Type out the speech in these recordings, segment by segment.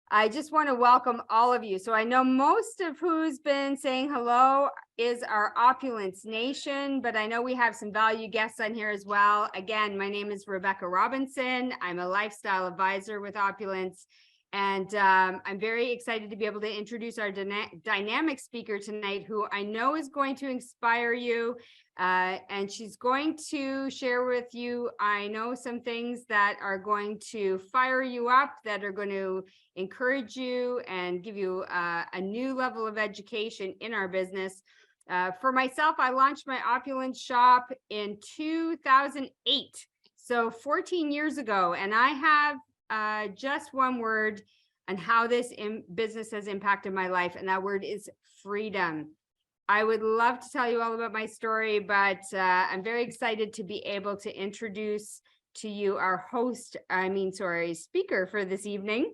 I just want to welcome all of you. So I know most of who's been saying hello is our Opulence Nation, but I know we have some value guests on here as well. Again, my name is Rebecca Robinson. I'm a lifestyle advisor with Opulence, and I'm very excited to be able to introduce our dynamic speaker tonight, who I know is going to inspire you. And she's going to share with you, I know, some things that are going to fire you up, that are going to encourage you and give you a new level of education in our business. For myself, I launched my Opulence shop in 2008, so 14 years ago, and I have just one word on how this business has impacted my life, and that word is freedom. I would love to tell you all about my story, but I'm very excited to be able to introduce to you our speaker for this evening.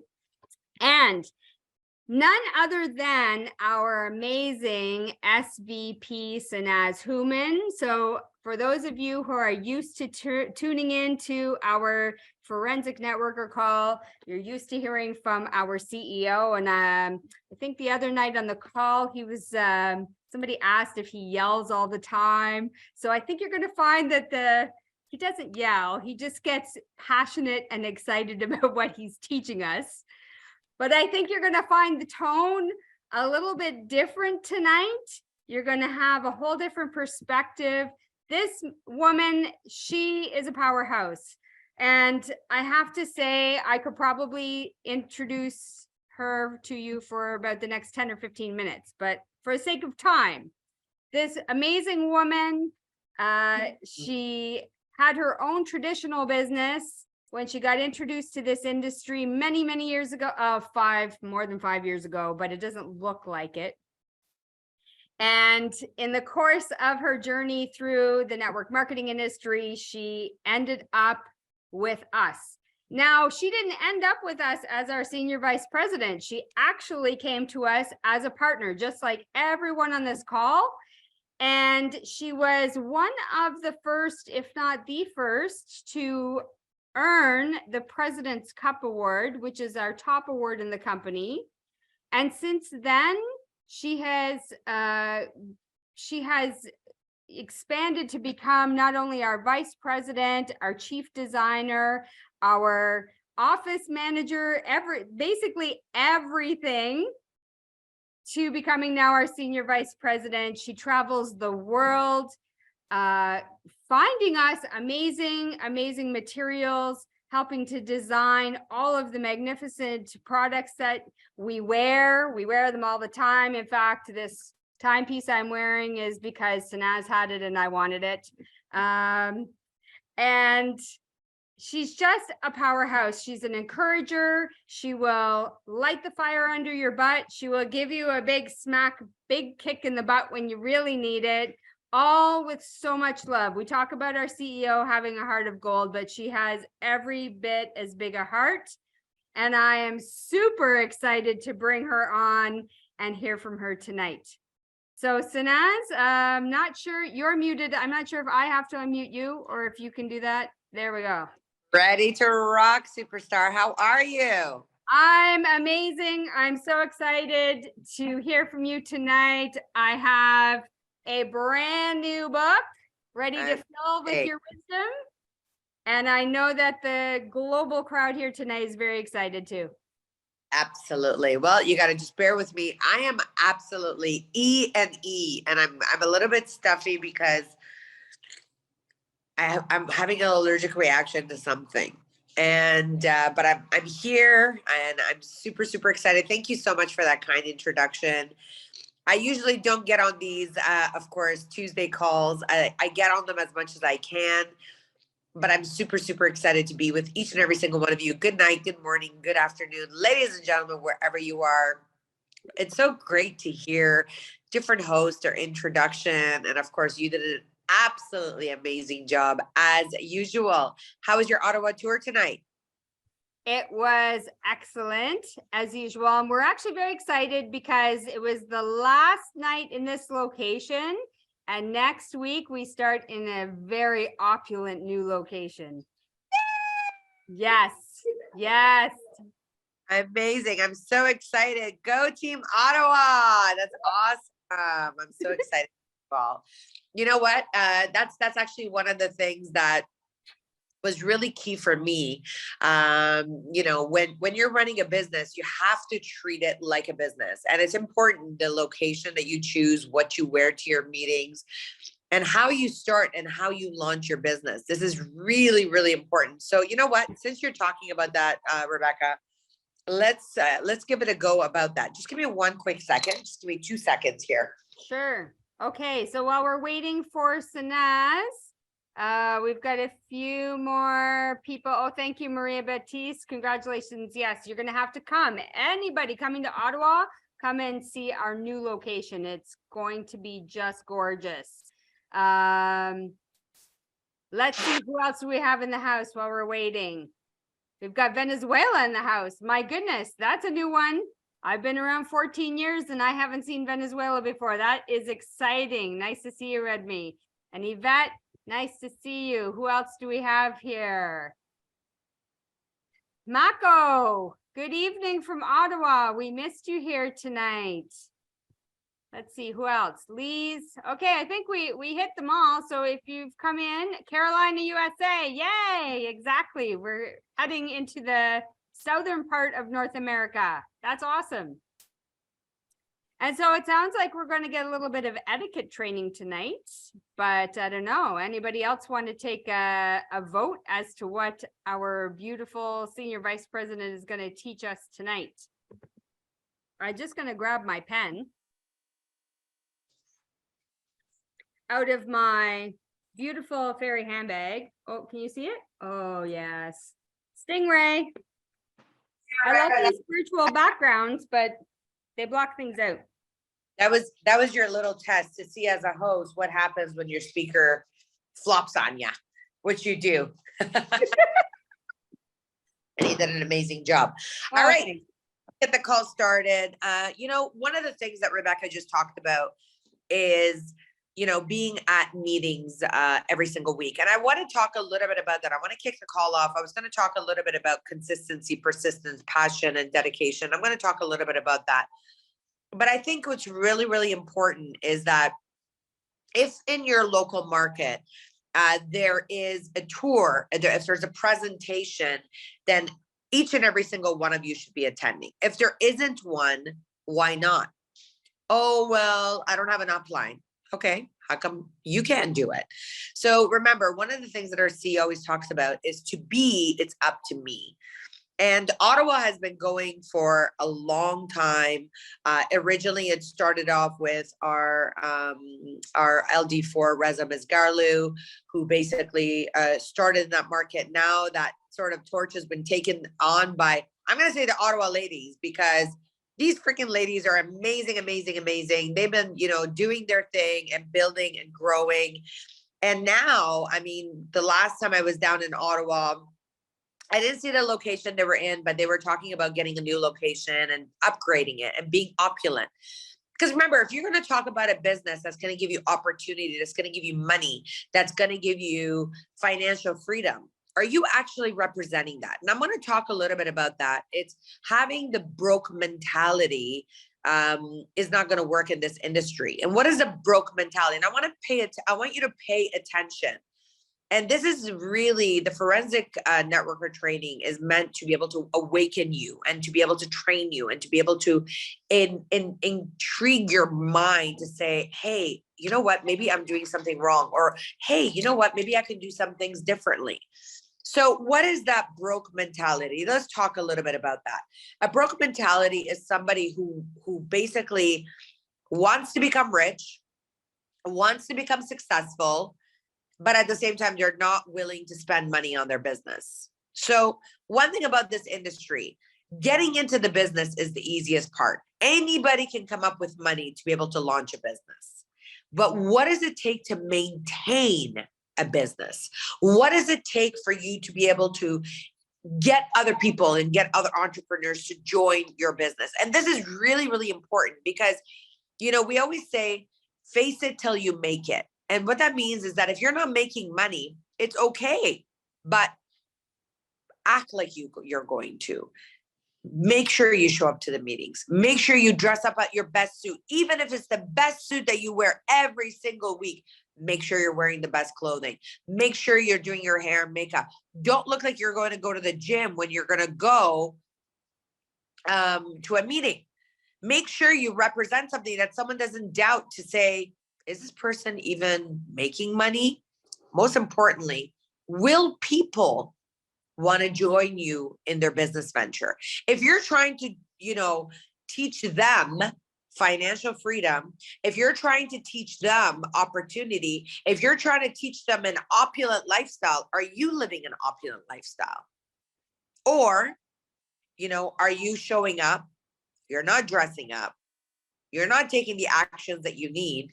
And none other than our amazing SVP, Sanaz Human. So for those of you who are used to tuning in to our Forensic Networker call, you're used to hearing from our CEO. And I think the other night on the call, he was, somebody asked if he yells all the time. So I think you're going to find that he doesn't yell. He just gets passionate and excited about what he's teaching us. But I think you're going to find the tone a little bit different tonight. You're going to have a whole different perspective. This woman, she is a powerhouse. And I have to say, I could probably introduce her to you for about the next 10 or 15 minutes. But for the sake of time, this amazing woman, she had her own traditional business when she got introduced to this industry many, many years ago, more than 5 years ago, but it doesn't look like it. And in the course of her journey through the network marketing industry, she ended up with us. Now, she didn't end up with us as our senior vice president. She actually came to us as a partner, just like everyone on this call. And she was one of the first, if not the first, to earn the President's Cup Award, which is our top award in the company. And since then, she has expanded to become not only our vice president, our chief designer, our office manager, basically everything, to becoming now our senior vice president. She travels the world, finding us amazing materials, helping to design all of the magnificent products that we wear. We wear them all the time. In fact, this timepiece I'm wearing is because Sanaz had it and I wanted it. And she's just a powerhouse. She's an encourager. She will light the fire under your butt. She will give you a big kick in the butt when you really need it, all with so much love. We talk about our CEO having a heart of gold, but she has every bit as big a heart. And I am super excited to bring her on and hear from her tonight. So Sanaz, I'm not sure, you're muted. I'm not sure if I have to unmute you or if you can do that. There we go. Ready to rock, superstar. How are you? I'm amazing. I'm so excited to hear from you tonight. I have a brand new book ready to fill with your wisdom. And I know that the global crowd here tonight is very excited too. Absolutely. Well, you got to just bear with me. I am absolutely E, and I'm a little bit stuffy because I'm having an allergic reaction to something. And but I'm here and I'm super excited. Thank you so much for that kind introduction. I usually don't get on these, of course, Tuesday calls. I get on them as much as I can, but I'm super excited to be with each and every single one of you. Good night, good morning, good afternoon, ladies and gentlemen, wherever you are. It's so great to hear different hosts or introduction. And of course, you did an absolutely amazing job as usual. How was your Ottawa tour tonight? It was excellent as usual. And we're actually very excited because it was the last night in this location. And next week we start in a very opulent new location. Yes. Amazing. I'm so excited. Go Team Ottawa. That's awesome. I'm so excited. Well, you know what? That's actually one of the things that was really key for me. When you're running a business, you have to treat it like a business. And it's important the location that you choose, what you wear to your meetings, and how you start and how you launch your business. This is really, really important. So you know what? Since you're talking about that, Rebecca, let's give it a go about that. Just give me one quick second. Just give me 2 seconds here. Sure. Okay, so while we're waiting for Sanaz, we've got a few more people. Oh, thank you, Maria Baptiste. Congratulations. Yes, you're going to have to come. Anybody coming to Ottawa, come and see our new location. It's going to be just gorgeous. Let's see who else we have in the house while we're waiting. We've got Venezuela in the house. My goodness, that's a new one. I've been around 14 years and I haven't seen Venezuela before. That is exciting. Nice to see you, Redmi. And Yvette, nice to see you. Who else do we have here? Mako, good evening from Ottawa. We missed you here tonight. Let's see, who else? Lee's. Okay, I think we hit them all. So if you've come in, Carolina, USA, yay, exactly. We're heading into the southern part of North America. That's awesome. And so it sounds like we're going to get a little bit of etiquette training tonight, but I don't know. Anybody else want to take a vote as to what our beautiful senior vice president is going to teach us tonight? I'm just going to grab my pen out of my beautiful fairy handbag. Oh, can you see it? Oh, yes. Stingray. I love these spiritual backgrounds, but they block things out. That was your little test to see as a host what happens when your speaker flops on you, which you do. And he did an amazing job. Oh, all right, thanks. Get the call started. One of the things that Rebecca just talked about is being at meetings every single week. And I want to talk a little bit about that. I want to kick the call off. I was going to talk a little bit about consistency, persistence, passion, and dedication. I'm going to talk a little bit about that. But I think what's really, really important is that if in your local market, there is a tour, if there's a presentation, then each and every single one of you should be attending. If there isn't one, why not? Oh, well, I don't have an upline. Okay, how come you can't do it? So remember, one of the things that our CEO always talks about is it's up to me. And Ottawa has been going for a long time. Originally, it started off with our LD4 Reza Mizgarlu, who basically started in that market. Now that sort of torch has been taken on by, I'm going to say the Ottawa ladies, because these freaking ladies are amazing, amazing, amazing. They've been, doing their thing and building and growing. And now, the last time I was down in Ottawa, I didn't see the location they were in, but they were talking about getting a new location and upgrading it and being opulent. Because remember, if you're going to talk about a business that's going to give you opportunity, that's going to give you money, that's going to give you financial freedom, are you actually representing that? And I'm going to talk a little bit about that. It's having the broke mentality is not going to work in this industry. And what is a broke mentality? And I want you to pay attention. And this is really the forensic networker training is meant to be able to awaken you and to be able to train you and to be able to intrigue your mind to say, hey, you know what, maybe I'm doing something wrong, or hey, you know what, maybe I can do some things differently. So what is that broke mentality? Let's talk a little bit about that. A broke mentality is somebody who basically wants to become rich, wants to become successful, but at the same time, they're not willing to spend money on their business. So one thing about this industry, getting into the business is the easiest part. Anybody can come up with money to be able to launch a business. But what does it take to maintain a business? What does it take for you to be able to get other people and get other entrepreneurs to join your business? And this is really, really important because, we always say, face it till you make it. And what that means is that if you're not making money, it's okay, but act like you're going to. make sure you show up to the meetings. Make sure you dress up at your best suit. Even if it's the best suit that you wear every single week, make sure you're wearing the best clothing. Make sure you're doing your hair and makeup. Don't look like you're going to go to the gym when you're going to go to a meeting. Make sure you represent something that someone doesn't doubt to say, is this person even making money? Most importantly, will people want to join you in their business venture? If you're trying to, teach them financial freedom, if you're trying to teach them opportunity, if you're trying to teach them an opulent lifestyle, are you living an opulent lifestyle? Or, are you showing up? You're not dressing up. You're not taking the actions that you need.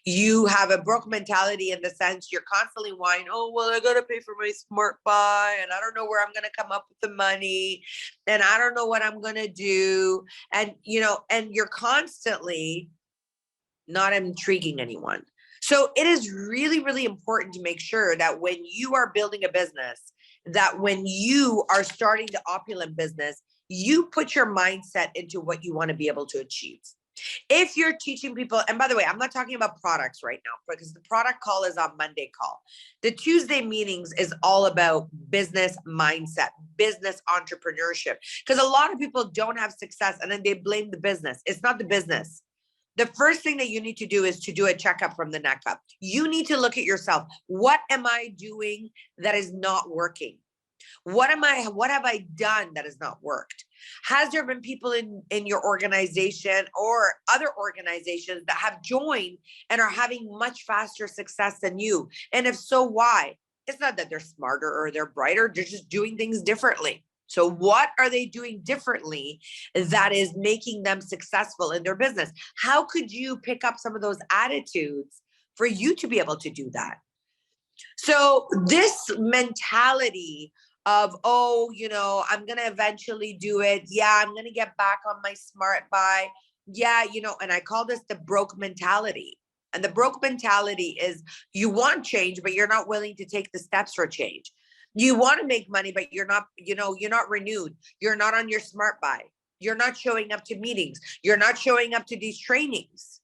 You have a broke mentality in the sense you're constantly whining, oh, well, I got to pay for my smart buy and I don't know where I'm going to come up with the money and I don't know what I'm going to do. And, and you're constantly not intriguing anyone. So it is really, really important to make sure that when you are building a business, that when you are starting the opulent business, you put your mindset into what you want to be able to achieve. If you're teaching people, and by the way, I'm not talking about products right now because the product call is on Monday call. The Tuesday meetings is all about business mindset, business entrepreneurship, because a lot of people don't have success and then they blame the business. It's not the business. The first thing that you need to do is to do a checkup from the neck up. You need to look at yourself. What am I doing that is not working? What have I done that has not worked? Has there been people in your organization or other organizations that have joined and are having much faster success than you? And if so, why? It's not that they're smarter or they're brighter, they're just doing things differently. So what are they doing differently that is making them successful in their business? How could you pick up some of those attitudes for you to be able to do that? So this mentality of, I'm going to eventually do it. Yeah, I'm going to get back on my smart buy. Yeah, and I call this the broke mentality. And the broke mentality is you want change, but you're not willing to take the steps for change. You want to make money, but you're not, you're not renewed. You're not on your smart buy. You're not showing up to meetings. You're not showing up to these trainings.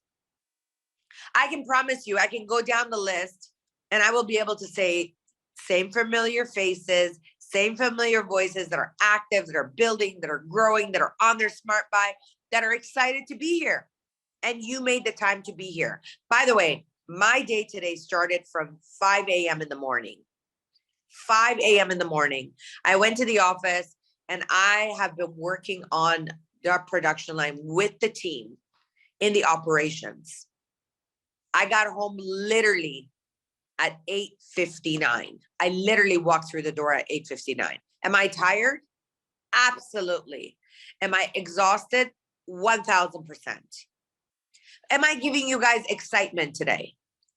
I can promise you, I can go down the list and I will be able to say same familiar faces, same familiar voices that are active, that are building, that are growing, that are on their smart buy, that are excited to be here. And you made the time to be here. By the way, my day today started from 5 a.m. in the morning. 5 a.m. in the morning. I went to the office and I have been working on the production line with the team in the operations. I got home literally at 8:59. I literally walked through the door at 8:59. Am I tired? Absolutely. Am I exhausted? 1000%. Am I giving you guys excitement today?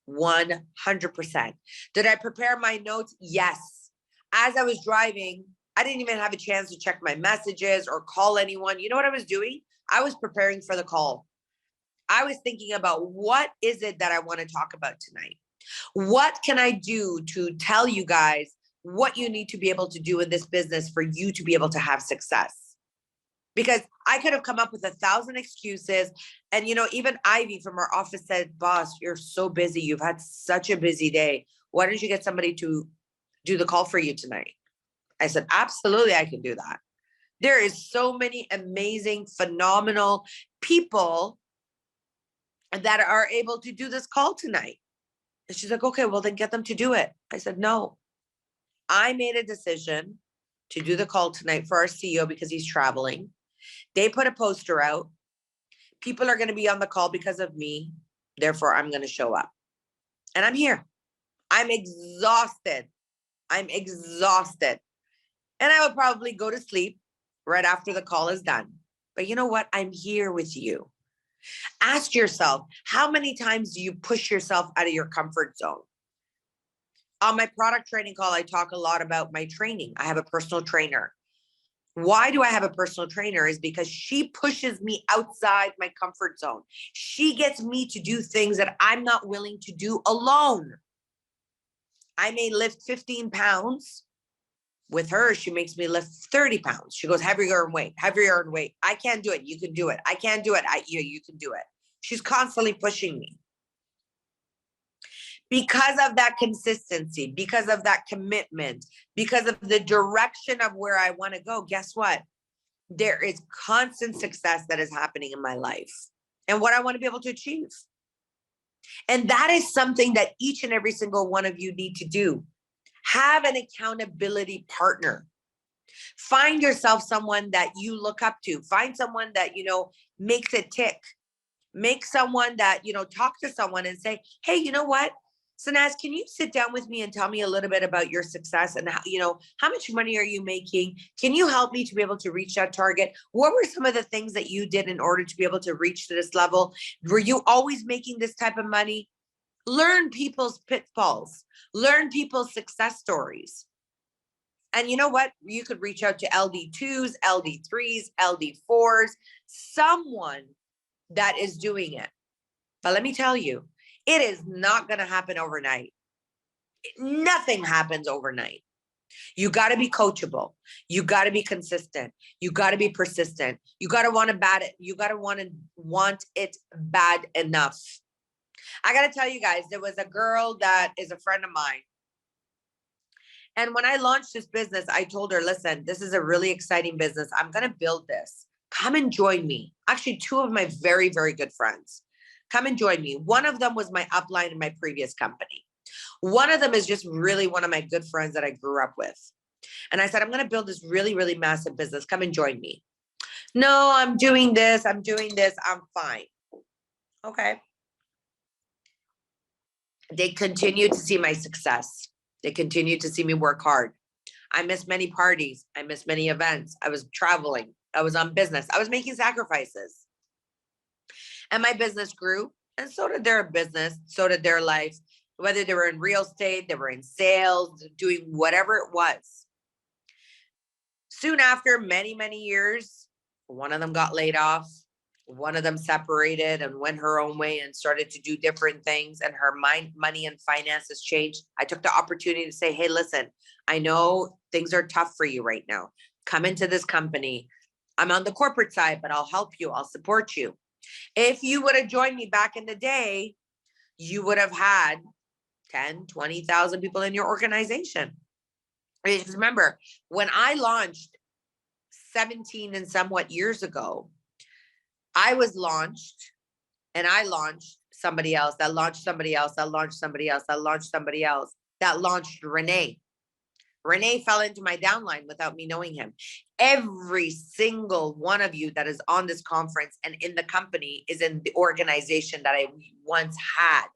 100%. Did I prepare my notes? Yes. As I was driving, I didn't even have a chance to check my messages or call anyone. You know what I was doing? I was preparing for the call. I was thinking about what is it that I want to talk about tonight? What can I do to tell you guys what you need to be able to do in this business for you to be able to have success? Because I could have come up with 1,000 excuses. And, even Ivy from our office said, boss, you're so busy. You've had such a busy day. Why don't you get somebody to do the call for you tonight? I said, absolutely, I can do that. There is so many amazing, phenomenal people that are able to do this call tonight. And she's like, okay, well then get them to do it. I said, no, I made a decision to do the call tonight for our CEO because he's traveling. They put a poster out. People are going to be on the call because of me. Therefore, I'm going to show up. And I'm here. I'm exhausted. And I will probably go to sleep right after the call is done. But you know what? I'm here with you. Ask yourself, how many times do you push yourself out of your comfort zone? On my product training call, I talk a lot about my training. I have a personal trainer. Why do I have a personal trainer? Is because she pushes me outside my comfort zone. She gets me to do things that I'm not willing to do alone. I may lift 15 pounds, With her, she makes me lift 30 pounds. She goes, heavier and weight, heavier and weight. I can't do it. You can do it. I can't do it. You can do it. She's constantly pushing me. Because of that consistency, because of that commitment, because of the direction of where I want to go, guess what? There is constant success that is happening in my life and what I want to be able to achieve. And that is something that each and every single one of you need to do. Have an accountability partner. Find yourself someone that you look up to. Find someone that, makes it tick. Make someone that, talk to someone and say, hey, you know what? Sanaz, can you sit down with me and tell me a little bit about your success and how much money are you making? Can you help me to be able to reach that target? What were some of the things that you did in order to be able to reach to this level? Were you always making this type of money? Learn people's pitfalls, learn people's success stories. And you know what? You could reach out to LD2s, LD3s, LD4s, someone that is doing it. But let me tell you, it is not going to happen overnight. Nothing happens overnight. You got to be coachable. You got to be consistent. You got to be persistent. You got to want it. You got to want it bad enough. I got to tell you guys, there was a girl that is a friend of mine. And when I launched this business, I told her, listen, this is a really exciting business. I'm going to build this. Come and join me. Actually, two of my very, very good friends. Come and join me. One of them was my upline in my previous company. One of them is just really one of my good friends that I grew up with. And I said, I'm going to build this really, really massive business. Come and join me. No, I'm doing this. I'm fine. Okay. They continue to see my success. They continue to see me work hard. I missed many parties. I missed many events. I was traveling. I was on business. I was making sacrifices. And my business grew. And so did their business. So did their life. Whether they were in real estate, they were in sales, doing whatever it was. Soon after, many, many years, one of them got laid off. One of them separated and went her own way and started to do different things. And her money and finances changed. I took the opportunity to say, hey, listen, I know things are tough for you right now. Come into this company. I'm on the corporate side, but I'll help you. I'll support you. If you would have joined me back in the day, you would have had 10, 20,000 people in your organization. Because remember, when I launched 17 and somewhat years ago, I was launched and I launched somebody else that launched somebody else that launched somebody else that launched somebody else that launched Renee. Renee fell into my downline without me knowing him. Every single one of you that is on this conference and in the company is in the organization that I once had.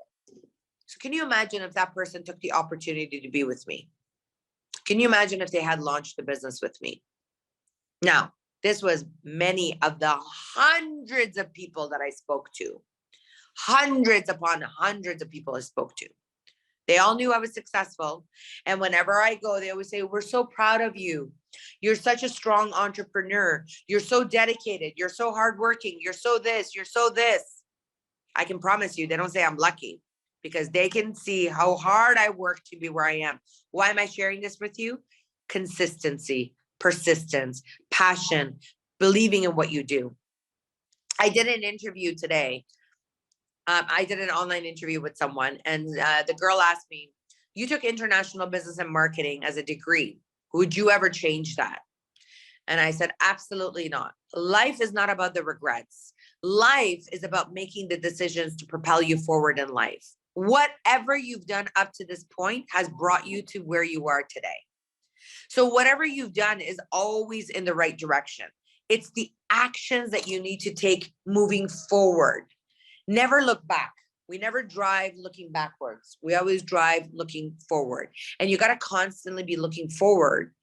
So can you imagine if that person took the opportunity to be with me? Can you imagine if they had launched the business with me? Now, this was many of the hundreds of people that I spoke to. Hundreds upon hundreds of people I spoke to. They all knew I was successful. And whenever I go, they always say, we're so proud of you. You're such a strong entrepreneur. You're so dedicated. You're so hardworking. You're so this. You're so this. I can promise you, they don't say I'm lucky because they can see how hard I work to be where I am. Why am I sharing this with you? Consistency, persistence, passion, believing in what you do. I did an interview today. I did an online interview with someone, and the girl asked me, you took international business and marketing as a degree. Would you ever change that? And I said, absolutely not. Life is not about the regrets. Life is about making the decisions to propel you forward in life. Whatever you've done up to this point has brought you to where you are today. So whatever you've done is always in the right direction. It's the actions that you need to take moving forward. Never look back. We never drive looking backwards. We always drive looking forward. And you got to constantly be looking forward.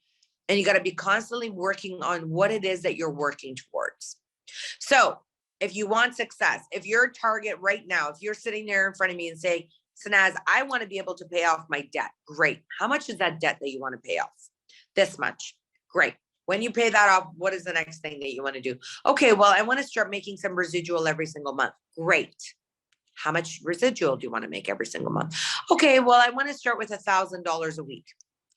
And you got to be constantly working on what it is that you're working towards. So if you want success, if your target right now, if you're sitting there in front of me and saying, Sanaz, I want to be able to pay off my debt. Great. How much is that debt that you want to pay off? This much. Great. When you pay that off, what is the next thing that you want to do? Okay, well, I want to start making some residual every single month. Great. How much residual do you want to make every single month? Okay, well, I want to start with $1,000 a week.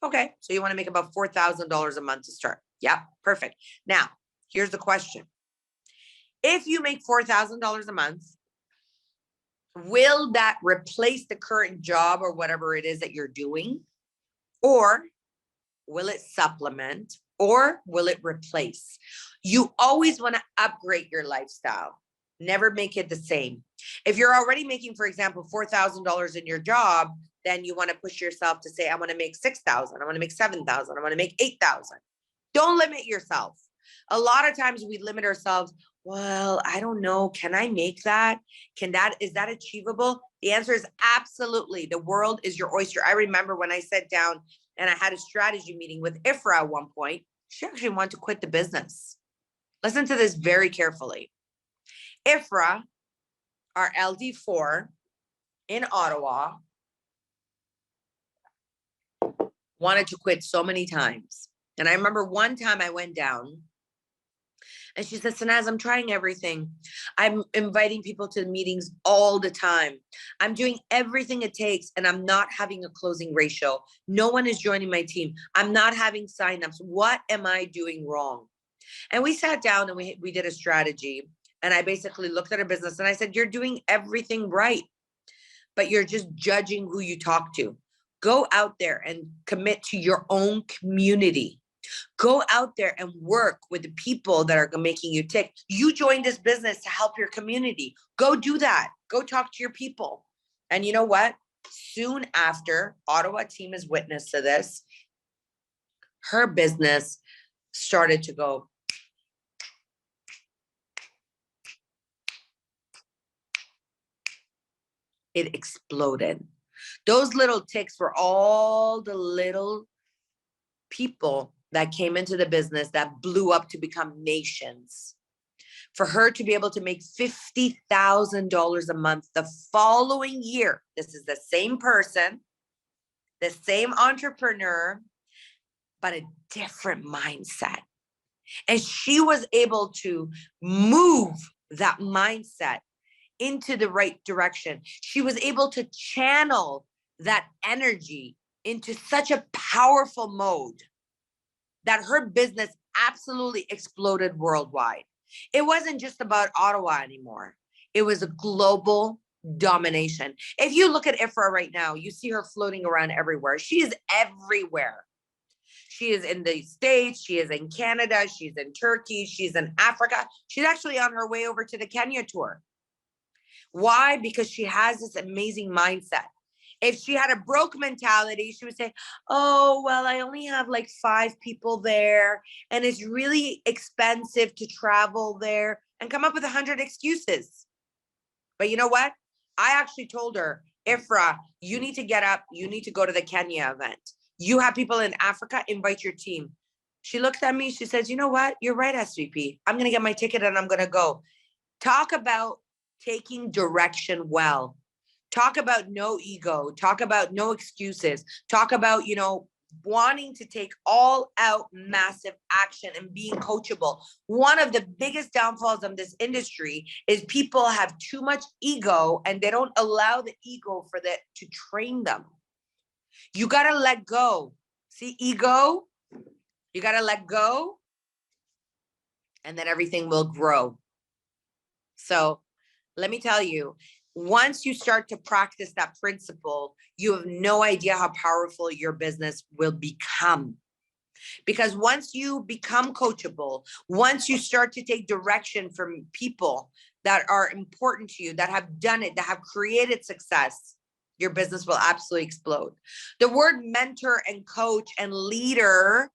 Okay, so you want to make about $4,000 a month to start. Yeah, perfect. Now, here's the question. If you make $4,000 a month, will that replace the current job or whatever it is that you're doing? Or will it supplement? Or will it replace? You always want to upgrade your lifestyle. Never make it the same. If you're already making, for example, $4,000 in your job, then you want to push yourself to say, I want to make 6,000, I want to make 7,000, I want to make 8,000. Don't limit yourself. A lot of times we limit ourselves. Well, I don't know. Can I make that? Is that achievable? The answer is absolutely. The world is your oyster. I remember when I sat down and I had a strategy meeting with Ifra at one point, she actually wanted to quit the business. Listen to this very carefully. Ifra, our LD4 in Ottawa, wanted to quit so many times. And I remember one time I went down and she said, Sanaz, I'm trying everything. I'm inviting people to meetings all the time. I'm doing everything it takes and I'm not having a closing ratio. No one is joining my team. I'm not having signups. What am I doing wrong? And we sat down and we did a strategy. And I basically looked at her business and I said, you're doing everything right, but you're just judging who you talk to. Go out there and commit to your own community. Go out there and work with the people that are making you tick. You joined this business to help your community. Go do that. Go talk to your people. And you know what? Soon after, Ottawa team is witness to this. Her business started to go. It exploded. Those little ticks were all the little people that came into the business that blew up to become nations. For her to be able to make $50,000 a month the following year, this is the same person, the same entrepreneur, but a different mindset. And she was able to move that mindset into the right direction. She was able to channel that energy into such a powerful mode that her business absolutely exploded worldwide. It wasn't just about Ottawa anymore. It was a global domination. If you look at Ifra right now, you see her floating around everywhere. She is everywhere. She is in the States, she is in Canada, she's in Turkey, she's in Africa. She's actually on her way over to the Kenya tour. Why? Because she has this amazing mindset. If she had a broke mentality, she would say, oh, well, I only have like 5 people there and it's really expensive to travel there, and come up with 100 excuses. But you know what? I actually told her, Ifra, you need to get up. You need to go to the Kenya event. You have people in Africa, invite your team. She looks at me. She says, you know what? You're right, SVP. I'm going to get my ticket and I'm going to go. Talk about taking direction well. Talk about no ego. Talk about no excuses. Talk about, wanting to take all out massive action and being coachable. One of the biggest downfalls of this industry is people have too much ego and they don't allow the ego for that to train them. You got to let go. See, ego, you got to let go and then everything will grow. So let me tell you, once you start to practice that principle, you have no idea how powerful your business will become. Because once you become coachable, once you start to take direction from people that are important to you, that have done it, that have created success, your business will absolutely explode. The word mentor and coach and leader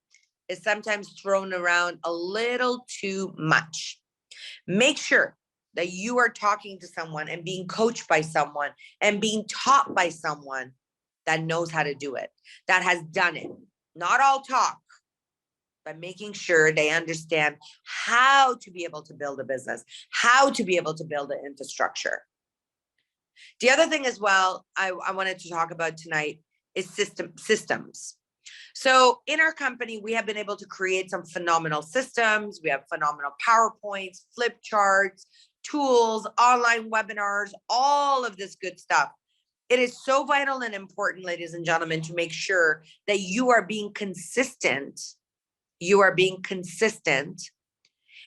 is sometimes thrown around a little too much. Make sure that you are talking to someone and being coached by someone and being taught by someone that knows how to do it, that has done it. Not all talk, but making sure they understand how to be able to build a business, how to be able to build an infrastructure. The other thing as well I wanted to talk about tonight is systems. So in our company, we have been able to create some phenomenal systems. We have phenomenal PowerPoints, flip charts, tools, online webinars, all of this good stuff. It is so vital and important, ladies and gentlemen, to make sure that you are being consistent. You are being consistent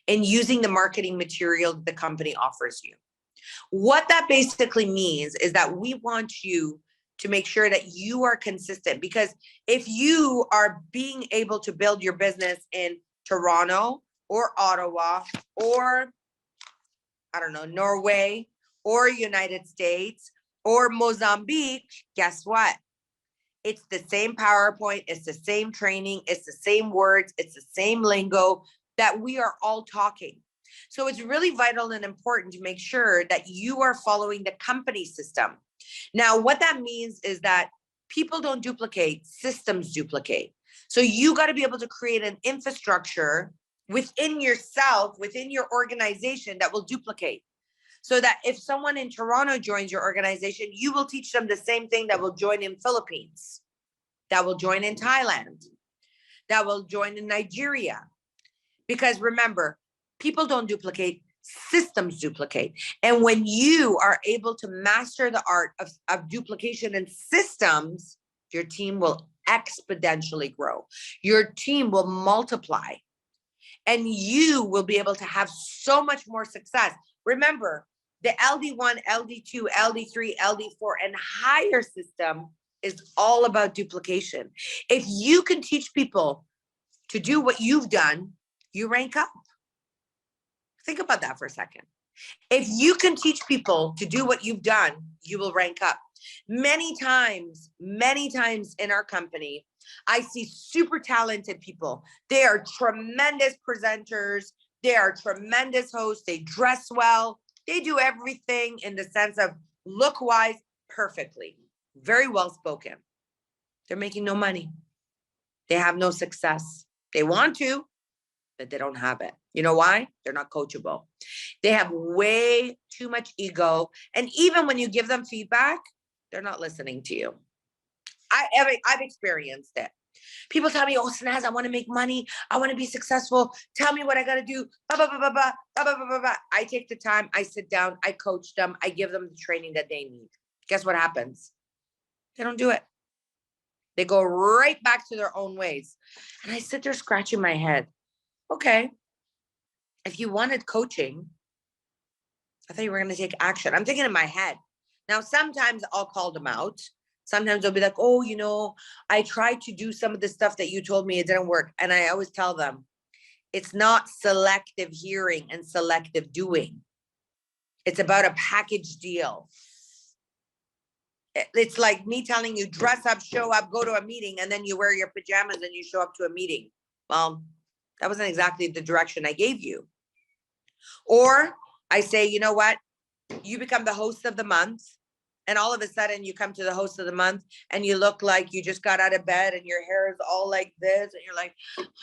in using the marketing material that the company offers you. What that basically means is that we want you to make sure that you are consistent, because if you are being able to build your business in Toronto or Ottawa or, I don't know, Norway or United States or Mozambique, guess what? It's the same PowerPoint, it's the same training, it's the same words, it's the same lingo that we are all talking. So it's really vital and important to make sure that you are following the company system. Now, what that means is that people don't duplicate, systems duplicate. So you got to be able to create an infrastructure within yourself, within your organization that will duplicate. So that if someone in Toronto joins your organization, you will teach them the same thing that will join in Philippines, that will join in Thailand, that will join in Nigeria. Because remember, people don't duplicate, systems duplicate. And when you are able to master the art of duplication and systems, your team will exponentially grow. Your team will multiply. And you will be able to have so much more success. Remember, the LD1, LD2, LD3, LD4, and higher system is all about duplication. If you can teach people to do what you've done, you rank up. Think about that for a second. If you can teach people to do what you've done, you will rank up. Many times in our company, I see super talented people. They are tremendous presenters. They are tremendous hosts. They dress well. They do everything in the sense of look-wise perfectly. Very well spoken. They're making no money. They have no success. They want to, but they don't have it. You know why? They're not coachable. They have way too much ego. And even when you give them feedback, they're not listening to you. I've experienced it. People tell me, oh, Sanaz, I want to make money. I want to be successful. Tell me what I got to do. I take the time. I sit down. I coach them. I give them the training that they need. Guess what happens? They don't do it. They go right back to their own ways. And I sit there scratching my head. Okay. If you wanted coaching, I thought you were going to take action. I'm thinking in my head. Now, sometimes I'll call them out. Sometimes they'll be like, oh, you know, I tried to do some of the stuff that you told me, it didn't work. And I always tell them, it's not selective hearing and selective doing. It's about a package deal. It's like me telling you, dress up, show up, go to a meeting, and then you wear your pajamas and you show up to a meeting. Well, that wasn't exactly the direction I gave you. Or I say, you know what? You become the host of the month. And all of a sudden you come to the host of the month and you look like you just got out of bed and your hair is all like this. And you're like,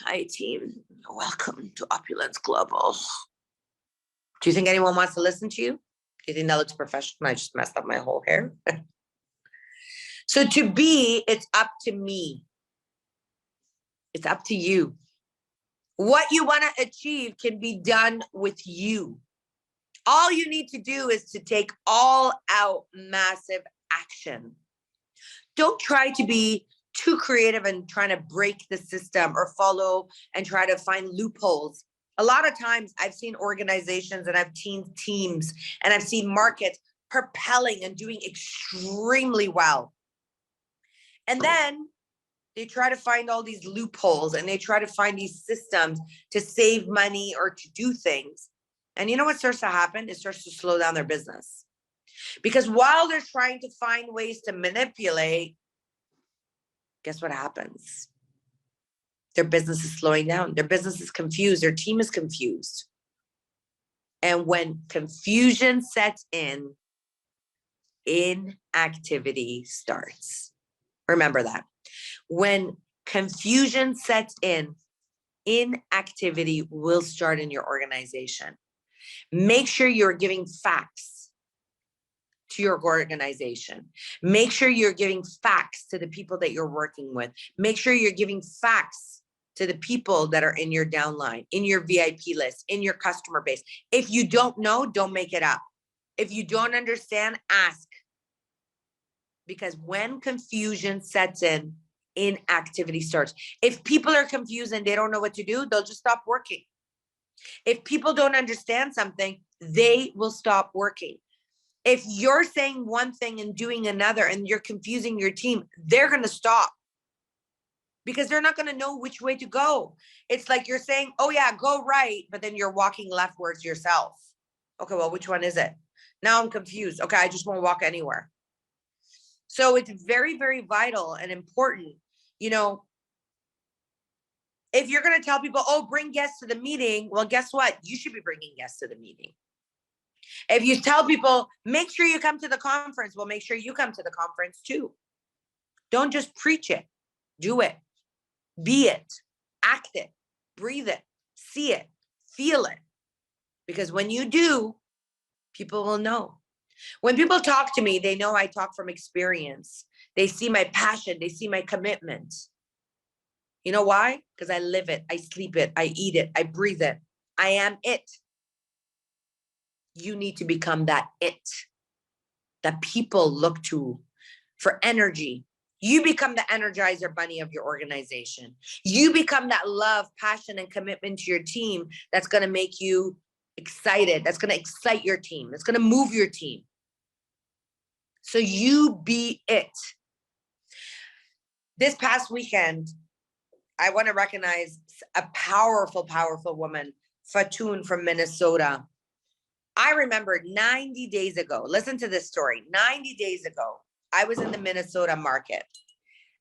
hi team, welcome to Opulence Global. Do you think anyone wants to listen to you? Do you think that looks professional? I just messed up my whole hair. So it's up to me. It's up to you. What you want to achieve can be done with you. All you need to do is to take all out massive action. Don't try to be too creative and trying to break the system or follow and try to find loopholes. A lot of times I've seen organizations and I've seen teams and I've seen markets propelling and doing extremely well. And then they try to find all these loopholes and they try to find these systems to save money or to do things. And you know what starts to happen? It starts to slow down their business. Because while they're trying to find ways to manipulate, guess what happens? Their business is slowing down. Their business is confused. Their team is confused. And when confusion sets in, inactivity starts. Remember that. When confusion sets in, inactivity will start in your organization. Make sure you're giving facts to your organization. Make sure you're giving facts to the people that you're working with. Make sure you're giving facts to the people that are in your downline, in your VIP list, in your customer base. If you don't know, don't make it up. If you don't understand, ask. Because when confusion sets in, inactivity starts. If people are confused and they don't know what to do, they'll just stop working. If people don't understand something, they will stop working. If you're saying one thing and doing another and you're confusing your team, they're going to stop because they're not going to know which way to go. It's like you're saying, oh yeah, go right, but then you're walking leftwards yourself. Okay, well, which one is it? Now I'm confused. Okay, I just won't walk anywhere. So it's very, very vital and important, you know, if you're going to tell people, oh, bring guests to the meeting, well, guess what? You should be bringing guests to the meeting. If you tell people, make sure you come to the conference, well, make sure you come to the conference too. Don't just preach it, do it, be it, act it, breathe it, see it, feel it. Because when you do, people will know. When people talk to me, they know I talk from experience. They see my passion, they see my commitment. You know why? Because I live it, I sleep it, I eat it, I breathe it. I am it. You need to become that it that people look to for energy. You become the Energizer Bunny of your organization. You become that love, passion, and commitment to your team that's going to make you excited, that's going to excite your team, that's going to move your team. So you be it. This past weekend, I want to recognize a powerful, powerful woman, Fatoon from Minnesota. I remember 90 days ago, listen to this story. 90 days ago, I was in the Minnesota market.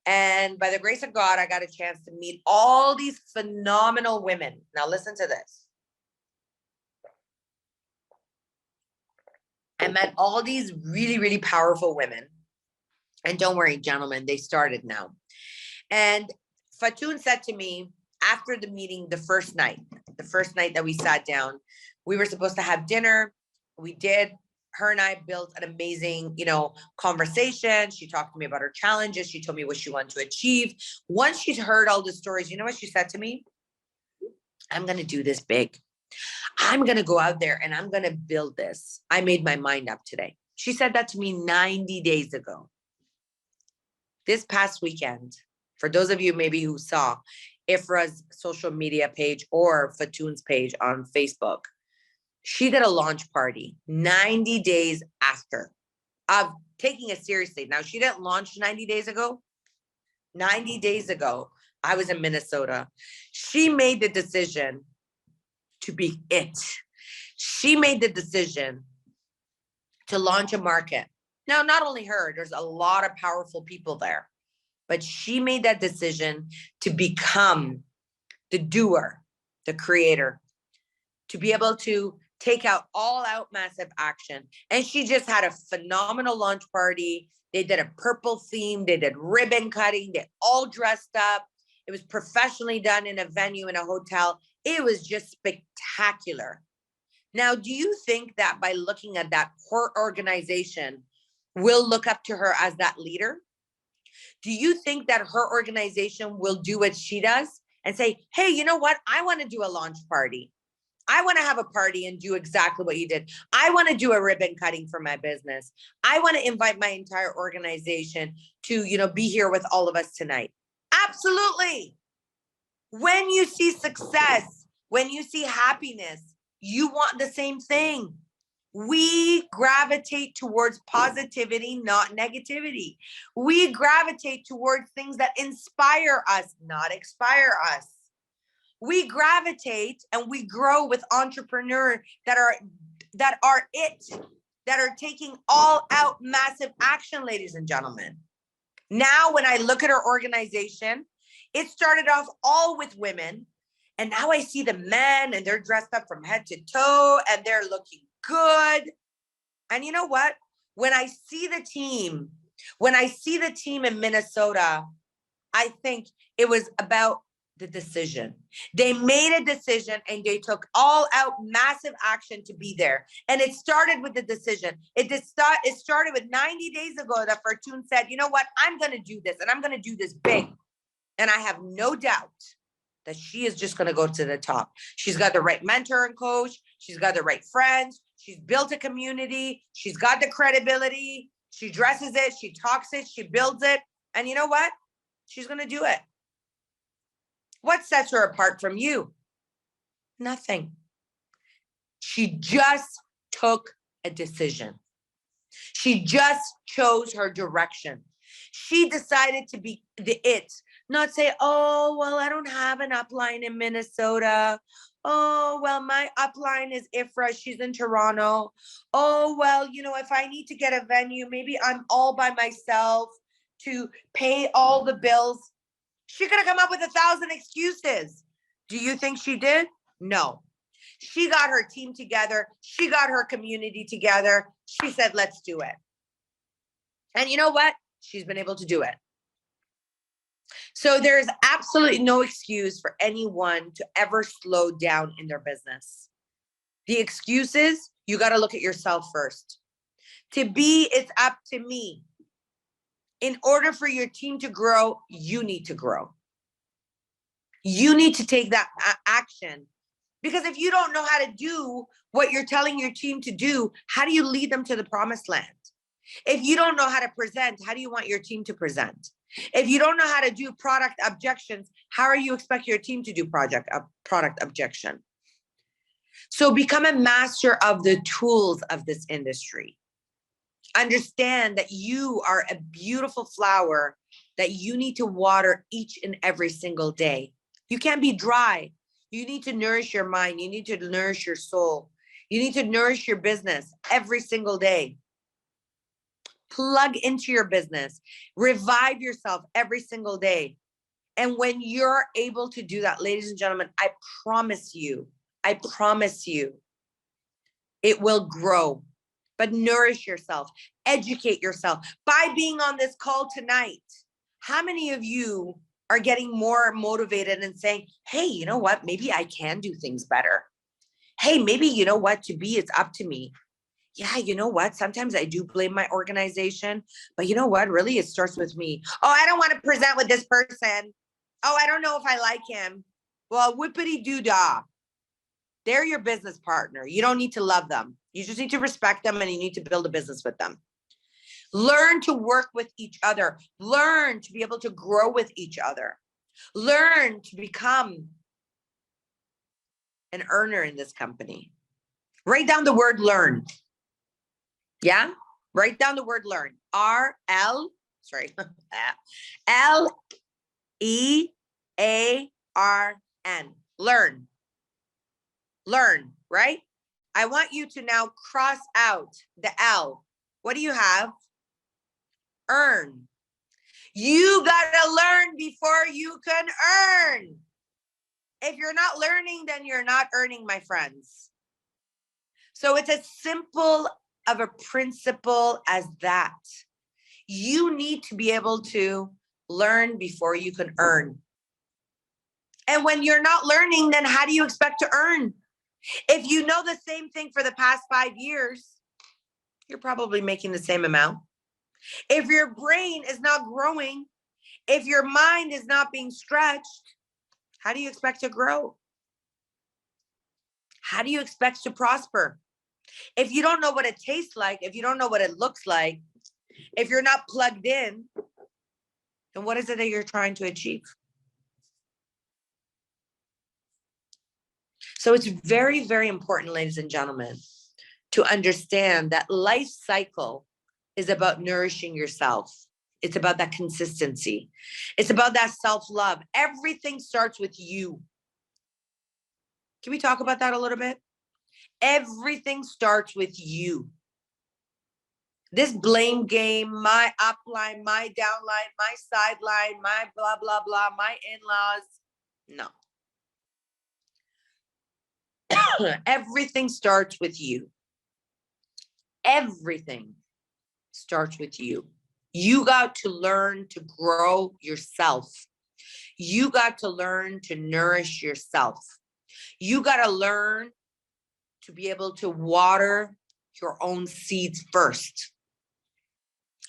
And by the grace of God, I got a chance to meet all these phenomenal women. Now listen to this. I met all these really, really powerful women. And don't worry, gentlemen, they started now. And Fatoon said to me after the meeting, the first night that we sat down, we were supposed to have dinner. We did. Her and I built an amazing, conversation. She talked to me about her challenges. She told me what she wanted to achieve. Once she's heard all the stories, you know what she said to me? I'm going to do this big. I'm going to go out there and I'm going to build this. I made my mind up today. She said that to me 90 days ago. This past weekend, for those of you maybe who saw Ifra's social media page or Fatoon's page on Facebook, she did a launch party 90 days after of taking it seriously. Now, she didn't launch 90 days ago. 90 days ago, I was in Minnesota. She made the decision to be it. She made the decision to launch a market. Now, not only her, there's a lot of powerful people there, but she made that decision to become the doer, the creator, to be able to take out all out massive action. And she just had a phenomenal launch party. They did a purple theme. They did ribbon cutting. They all dressed up. It was professionally done in a venue, in a hotel. It was just spectacular. Now, do you think that by looking at that, her organization will look up to her as that leader? Do you think that her organization will do what she does and say, hey, you know what? I want to do a launch party. I want to have a party and do exactly what you did. I want to do a ribbon cutting for my business. I want to invite my entire organization to, be here with all of us tonight. Absolutely. When you see success, when you see happiness, you want the same thing. We gravitate towards positivity, not negativity. We gravitate towards things that inspire us, not expire us. We gravitate and we grow with entrepreneurs that are taking all out massive action, ladies and gentlemen. Now, when I look at our organization, it started off all with women. And now I see the men and they're dressed up from head to toe and they're looking good. And you know what? When I see the team in Minnesota, I think it was about the decision. They made a decision and they took all out massive action to be there. And it started with the decision. It started with 90 days ago that Fatoon said, you know what? I'm going to do this and I'm going to do this big. And I have no doubt that she is just going to go to the top. She's got the right mentor and coach. She's got the right friends. She's built a community. She's got the credibility. She dresses it, she talks it, she builds it. And you know what? She's going to do it. What sets her apart from you? Nothing. She just took a decision. She just chose her direction. She decided to be the it, not say, oh, well, I don't have an upline in Minnesota. Oh, well, my upline is Ifra. She's in Toronto. Oh, well, you know, if I need to get a venue, maybe I'm all by myself to pay all the bills. She could have come up with 1,000 excuses. Do you think she did? No. She got her team together. She got her community together. She said, let's do it. And you know what? She's been able to do it. So there is absolutely no excuse for anyone to ever slow down in their business. The excuses, you got to look at yourself first. To be, it's up to me. In order for your team to grow, you need to grow. You need to take that action. Because if you don't know how to do what you're telling your team to do, how do you lead them to the promised land? If you don't know how to present, how do you want your team to present? If you don't know how to do product objections, how are you expect your team to do product objection? So become a master of the tools of this industry. Understand that you are a beautiful flower that you need to water each and every single day. You can't be dry. You need to nourish your mind. You need to nourish your soul. You need to nourish your business every single day. Plug into your business. Revive yourself every single day. And when you're able to do that, ladies and gentlemen, I promise you, it will grow. But nourish yourself, educate yourself. By being on this call tonight, how many of you are getting more motivated and saying, hey, you know what? Maybe I can do things better. Hey, maybe, you know what? To be, it's up to me. Yeah, you know what? Sometimes I do blame my organization, but you know what? Really, it starts with me. Oh, I don't want to present with this person. Oh, I don't know if I like him. Well, whippity doo dah. They're your business partner. You don't need to love them. You just need to respect them and you need to build a business with them. Learn to work with each other. Learn to be able to grow with each other. Learn to become an earner in this company. Write down the word learn. Yeah? Write down the word learn. L-E-A-R-N. Learn. Learn, right? I want you to now cross out the L. What do you have? Earn. You gotta learn before you can earn. If you're not learning, then you're not earning, my friends. So it's as simple of a principle as that. You need to be able to learn before you can earn. And when you're not learning, then how do you expect to earn? If you know the same thing for the past 5 years, you're probably making the same amount. If your brain is not growing, if your mind is not being stretched, how do you expect to grow? How do you expect to prosper? If you don't know what it tastes like, if you don't know what it looks like, if you're not plugged in, then what is it that you're trying to achieve? So it's very, very important, ladies and gentlemen, to understand that life cycle is about nourishing yourself. It's about that consistency. It's about that self-love. Everything starts with you. Can we talk about that a little bit? Everything starts with you. This blame game, my upline, my downline, my sideline, my blah, blah, blah, my in-laws. No. Everything starts with you. Everything starts with you. You got to learn to grow yourself. You got to learn to nourish yourself. You got to learn to be able to water your own seeds first.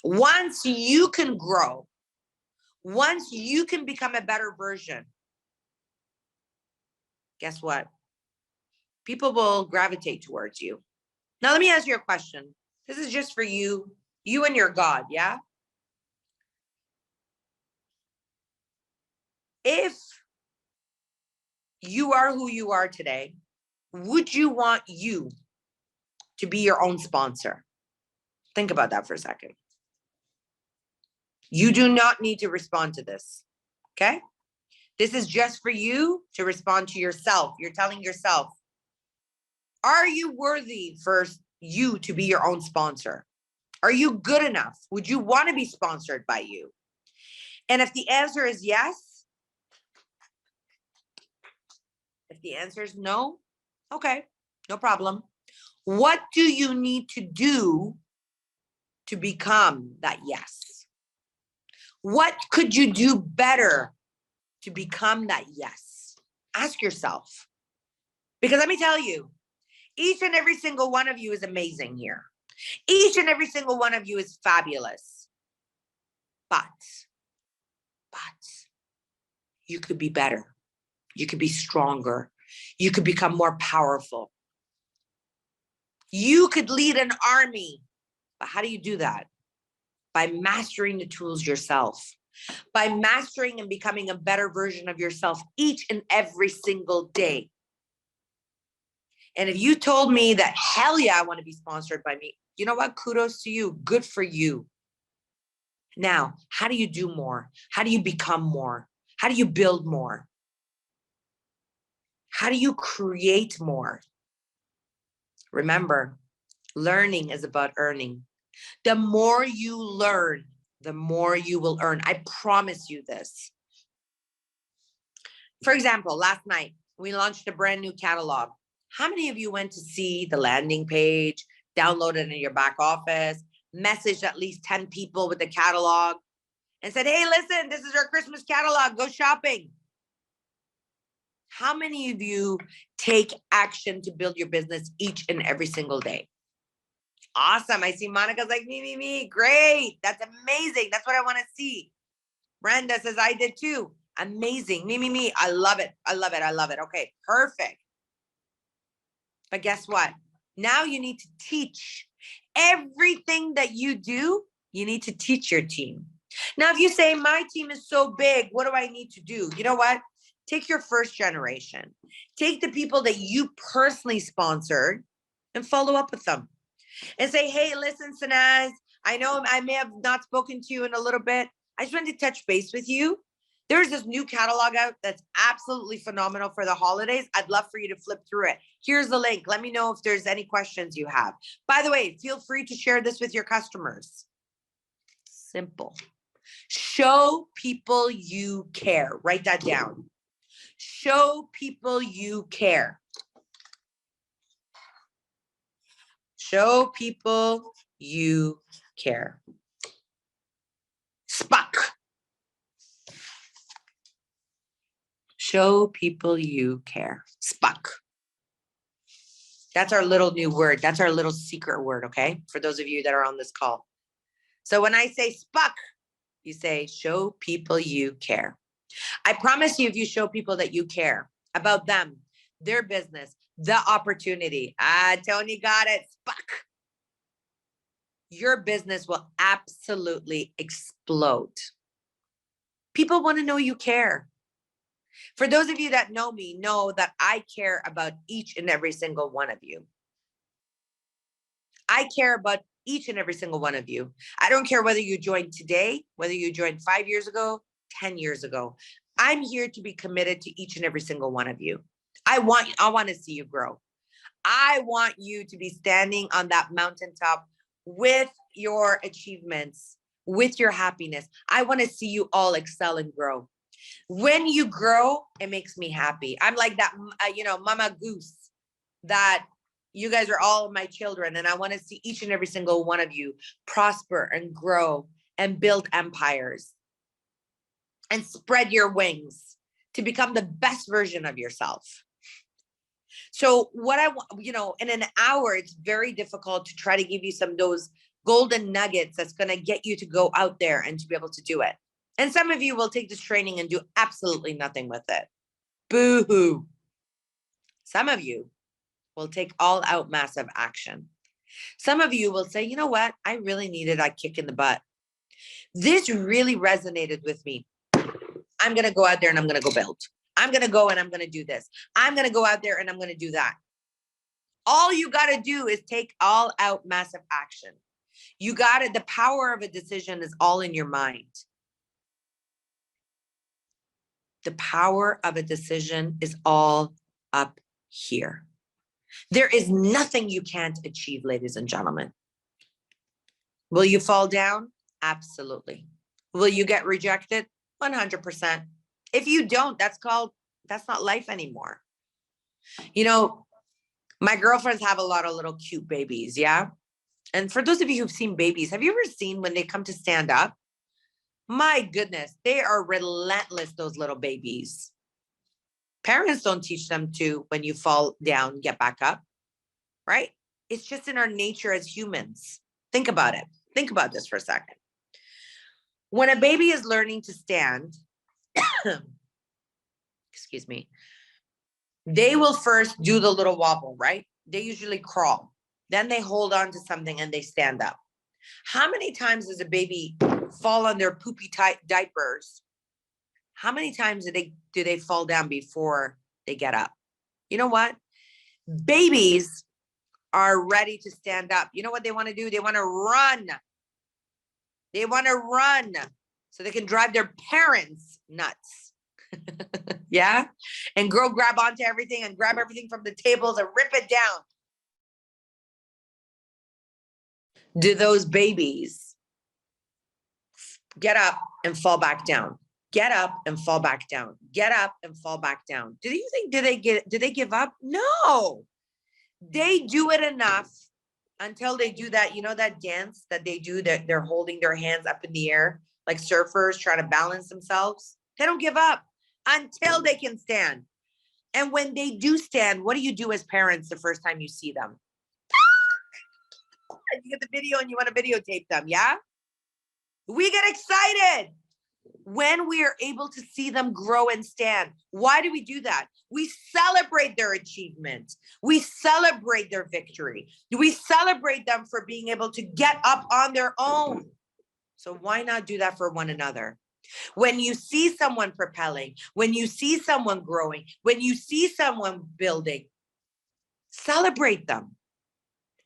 Once you can grow, once you can become a better version, guess what? People will gravitate towards you. Now, let me ask you a question. This is just for you You and your God, yeah? If you are who you are today, would you want you to be your own sponsor? Think about that for a second. You do not need to respond to this, okay? This is just for you to respond to yourself. You're telling yourself, are you worthy for you to be your own sponsor? Are you good enough? Would you want to be sponsored by you? And if the answer is yes, if the answer is no, okay, no problem. What do you need to do to become that yes? What could you do better to become that yes? Ask yourself. Because let me tell you, each and every single one of you is amazing here. Each and every single one of you is fabulous. But you could be better. You could be stronger. You could become more powerful. You could lead an army. But how do you do that? By mastering the tools yourself. By mastering and becoming a better version of yourself each and every single day. And if you told me that, hell yeah, I want to be sponsored by me, you know what? Kudos to you. Good for you. Now, how do you do more? How do you become more? How do you build more? How do you create more? Remember, learning is about earning. The more you learn, the more you will earn. I promise you this. For example, last night, we launched a brand new catalog. How many of you went to see the landing page, download it in your back office, messaged at least 10 people with the catalog, and said, hey, listen, this is our Christmas catalog, go shopping? How many of you take action to build your business each and every single day? Awesome. I see Monica's like, me. Great. That's amazing. That's what I want to see. Brenda says, I did too. Amazing. Me. I love it. Okay, perfect. But guess what? Now you need to teach everything that you do. You need to teach your team. Now, if you say my team is so big, what do I need to do? You know what? Take your first generation. Take the people that you personally sponsored and follow up with them. And say, hey, listen, Sanaz, I know I may have not spoken to you in a little bit. I just wanted to touch base with you. There's this new catalog out that's absolutely phenomenal for the holidays. I'd love for you to flip through it. Here's the link. Let me know if there's any questions you have. By the way, feel free to share this with your customers. Simple. Show people you care. Write that down. Show people you care. Show people you care. SPUCK. Show people you care. SPUCK. That's our little new word. That's our little secret word, okay? For those of you that are on this call. So when I say SPUCK, you say, show people you care. I promise you, if you show people that you care about them, their business, the opportunity. Tony got it. SPUCK. Your business will absolutely explode. People want to know you care. For those of you that know me, know that I care about each and every single one of you. I care about each and every single one of you. I don't care whether you joined today, whether you joined 5 years ago, 10 years ago. I'm here to be committed to each and every single one of you. I want to see you grow. I want you to be standing on that mountaintop with your achievements, with your happiness. I want to see you all excel and grow. When you grow, it makes me happy. I'm like that, Mama Goose, that you guys are all my children. And I want to see each and every single one of you prosper and grow and build empires and spread your wings to become the best version of yourself. So what I want, in an hour, it's very difficult to try to give you some of those golden nuggets that's going to get you to go out there and to be able to do it. And some of you will take this training and do absolutely nothing with it. Boo-hoo. Some of you will take all out massive action. Some of you will say, you know what? I really needed a kick in the butt. This really resonated with me. I'm going to go out there and I'm going to go build. I'm going to go and I'm going to do this. I'm going to go out there and I'm going to do that. All you got to do is take all out massive action. You got it. The power of a decision is all in your mind. The power of a decision is all up here. There is nothing you can't achieve, ladies and gentlemen. Will you fall down? Absolutely. Will you get rejected? 100%. If you don't, that's not life anymore. You know, my girlfriends have a lot of little cute babies, yeah? And for those of you who've seen babies, have you ever seen when they come to stand up? My goodness, they are relentless, those little babies. Parents don't teach them to, when you fall down, get back up, right? It's just in our nature as humans. Think about it. Think about this for a second. When a baby is learning to stand, excuse me, they will first do the little wobble, right? They usually crawl. Then they hold on to something and they stand up. How many times does a baby fall on their poopy tight diapers? How many times do they fall down before they get up? You know what? Babies are ready to stand up. You know what they want to do? They want to run. They want to run so they can drive their parents nuts. Yeah? And grab onto everything and grab everything from the tables and rip it down. Do those babies get up and fall back down? Get up and fall back down. Get up and fall back down. Do you think, do they give up? No. They do it enough until they do that, you know, that dance that they do, that they're holding their hands up in the air, like surfers trying to balance themselves. They don't give up until they can stand. And when they do stand, what do you do as parents the first time you see them? You get the video and you want to videotape them, yeah? We get excited when we are able to see them grow and stand. Why do we do that? We celebrate their achievement. We celebrate their victory. We celebrate them for being able to get up on their own. So why not do that for one another? When you see someone propelling, when you see someone growing, when you see someone building, celebrate them.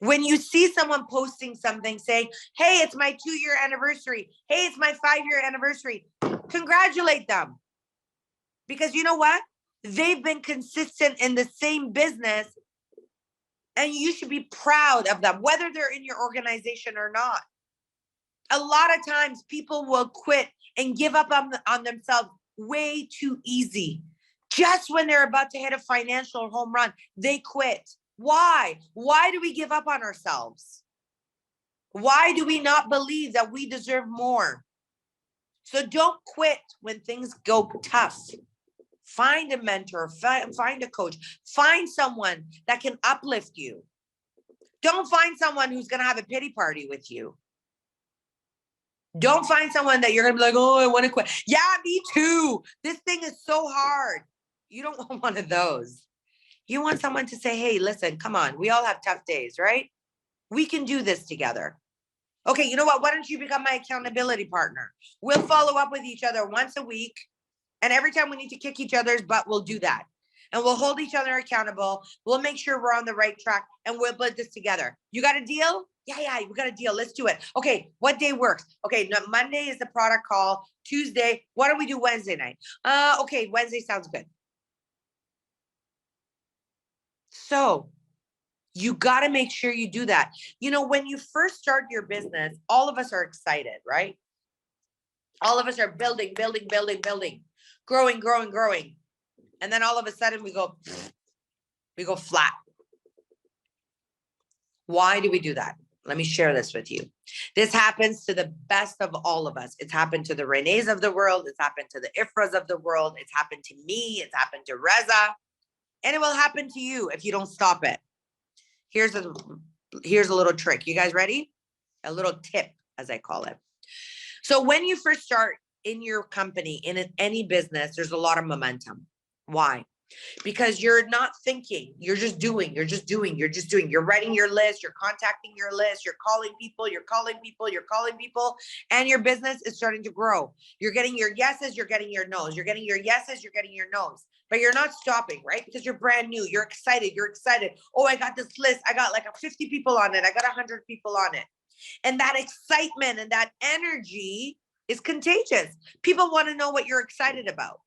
When you see someone posting something saying, hey, it's my 2-year anniversary. Hey, it's my 5-year anniversary. Congratulate them. Because you know what? They've been consistent in the same business and you should be proud of them, whether they're in your organization or not. A lot of times people will quit and give up on themselves way too easy. Just when they're about to hit a financial home run, they quit. Why? Why do we give up on ourselves? Why do we not believe that we deserve more? So don't quit when things go tough. Find a mentor, find a coach, find someone that can uplift you. Don't find someone who's going to have a pity party with you. Don't find someone that you're going to be like, oh, I want to quit. Yeah, me too. This thing is so hard. You don't want one of those. You want someone to say, hey, listen, come on. We all have tough days, right? We can do this together. Okay, you know what? Why don't you become my accountability partner? We'll follow up with each other once a week. And every time we need to kick each other's butt, we'll do that. And we'll hold each other accountable. We'll make sure we're on the right track and we'll build this together. You got a deal? Yeah, we got a deal. Let's do it. Okay, what day works? Okay, no, Monday is the product call. Tuesday, why don't we do Wednesday night? Okay, Wednesday sounds good. So you got to make sure you do that. You know, when you first start your business, all of us are excited, right? All of us are building, growing. And then all of a sudden we go flat. Why do we do that? Let me share this with you. This happens to the best of all of us. It's happened to the Renees of the world. It's happened to the Ifras of the world. It's happened to me. It's happened to Reza. And it will happen to you if you don't stop it. Here's a little trick. You guys ready? A little tip, as I call it. So when you first start in your company, in any business, there's a lot of momentum. Why? because you're not thinking, you're just doing, you're just doing, you're just doing. You're writing your list, you're contacting your list, you're calling people, you're calling people, you're calling people, and your business is starting to grow. You're getting your yeses, you're getting your nos, you're getting your yeses, you're getting your nos, but you're not stopping, right? Because you're brand new, you're excited, you're excited. Oh, I got this list, I got like 50 people on it, I got 100 people on it. And that excitement and that energy is contagious. People want to know what you're excited about.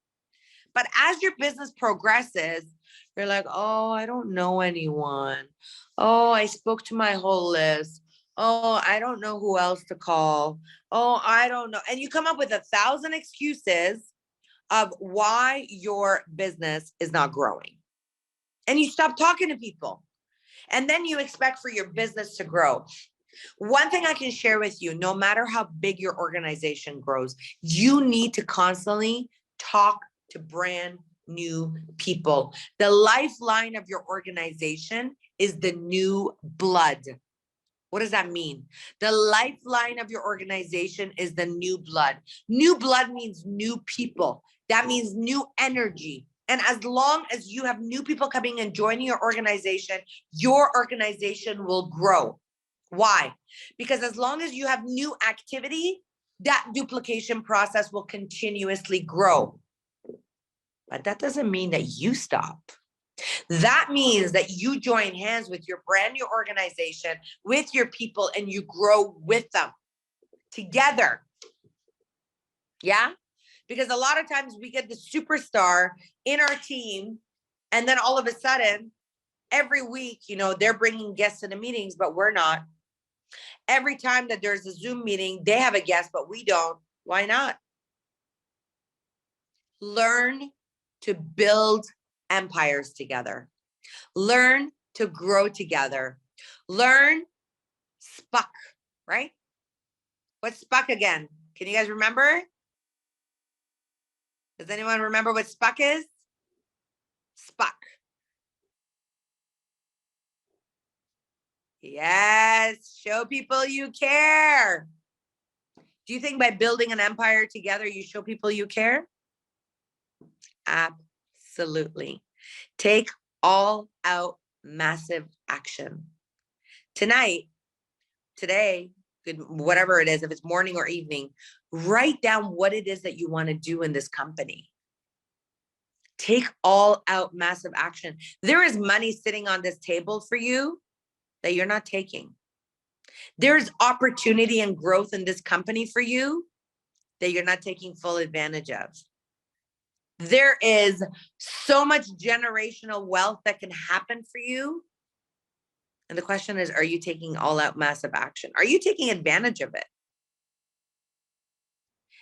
But as your business progresses, you're like, oh, I don't know anyone. Oh, I spoke to my whole list. Oh, I don't know who else to call. Oh, I don't know. And you come up with 1,000 excuses of why your business is not growing. And you stop talking to people. And then you expect for your business to grow. One thing I can share with you, no matter how big your organization grows, you need to constantly talk to brand new people. The lifeline of your organization is the new blood. What does that mean? The lifeline of your organization is the new blood. New blood means new people. That means new energy. And as long as you have new people coming and joining your organization will grow. Why? Because as long as you have new activity, that duplication process will continuously grow. But that doesn't mean that you stop. That means that you join hands with your brand new organization, with your people, and you grow with them together. Yeah? Because a lot of times we get the superstar in our team, and then all of a sudden, every week, they're bringing guests to the meetings, but we're not. Every time that there's a Zoom meeting, they have a guest, but we don't. Why not? Learn to build empires together. Learn to grow together. Learn SPUCK, right? What's SPUCK again? Can you guys remember? Does anyone remember what SPUCK is? SPUCK. Yes, show people you care. Do you think by building an empire together, you show people you care? Absolutely. Take all out massive action. Tonight, today, whatever it is, if it's morning or evening, write down what it is that you want to do in this company. Take all out massive action. There is money sitting on this table for you that you're not taking. There's opportunity and growth in this company for you that you're not taking full advantage of. There is so much generational wealth that can happen for you. And the question is, are you taking all out massive action? Are you taking advantage of it?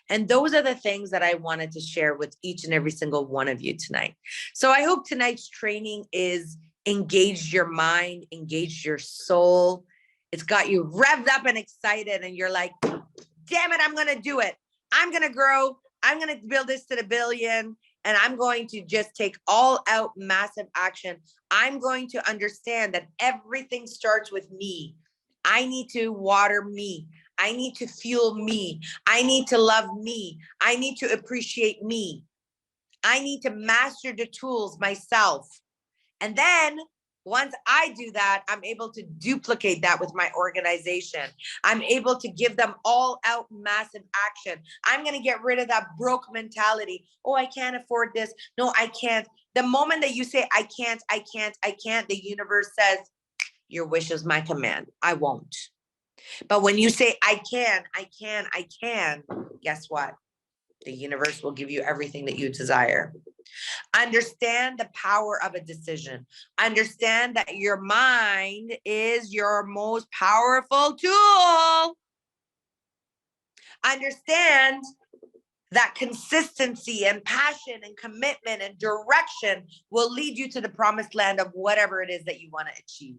And those are the things that I wanted to share with each and every single one of you tonight. So I hope tonight's training is engaged your mind, engaged your soul. It's got you revved up and excited. And you're like, damn it, I'm going to do it. I'm going to grow. I'm going to build this to the billion. And I'm going to just take all out massive action. I'm going to understand that everything starts with me. I need to water me. I need to fuel me. I need to love me. I need to appreciate me. I need to master the tools myself. And then once I do that, I'm able to duplicate that with my organization. I'm able to give them all out massive action. I'm going to get rid of that broke mentality. Oh, I can't afford this. No, I can't. The moment that you say, I can't, the universe says, your wish is my command. I won't. But when you say, I can, guess what? The universe will give you everything that you desire. Understand the power of a decision. Understand that your mind is your most powerful tool. Understand that consistency and passion and commitment and direction will lead you to the promised land of whatever it is that you want to achieve.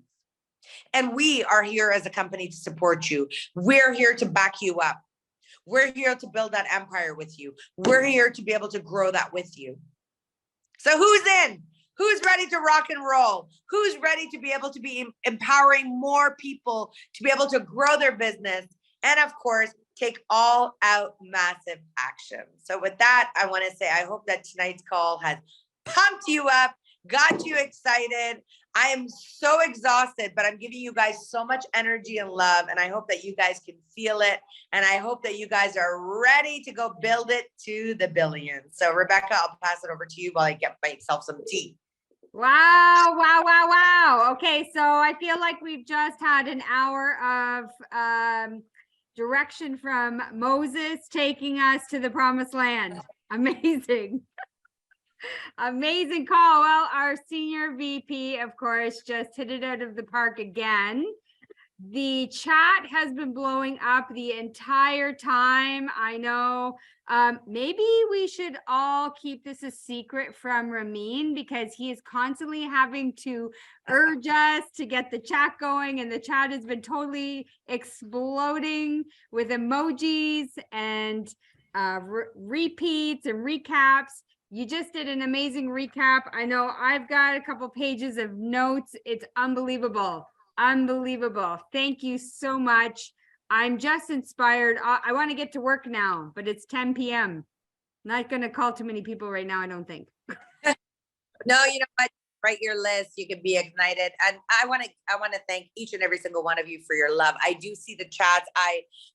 And we are here as a company to support you. We're here to back you up. We're here to build that empire with you. We're here to be able to grow that with you. So who's in? Who's ready to rock and roll? Who's ready to be able to be empowering more people to be able to grow their business? And of course, take all out massive action. So with that, I want to say, I hope that tonight's call has pumped you up, got you excited. I am so exhausted, but I'm giving you guys so much energy and love. And I hope that you guys can feel it. And I hope that you guys are ready to go build it to the billion. So Rebecca, I'll pass it over to you while I get myself some tea. Wow, wow, wow, wow. Okay, so I feel like we've just had an hour of direction from Moses taking us to the promised land. Amazing. Amazing call. Well, our senior VP, of course, just hit it out of the park again. The chat has been blowing up the entire time. I know. Maybe we should all keep this a secret from Ramin, because he is constantly having to urge us to get the chat going, and the chat has been totally exploding with emojis and repeats and recaps. You just did an amazing recap. I know I've got a couple pages of notes. It's unbelievable. Unbelievable. Thank you so much. I'm just inspired. I want to get to work now, but it's 10 p.m. Not going to call too many people right now, I don't think. No, you know what? Write your list. You can be ignited. And I want to thank each and every single one of you for your love. I do see the chats.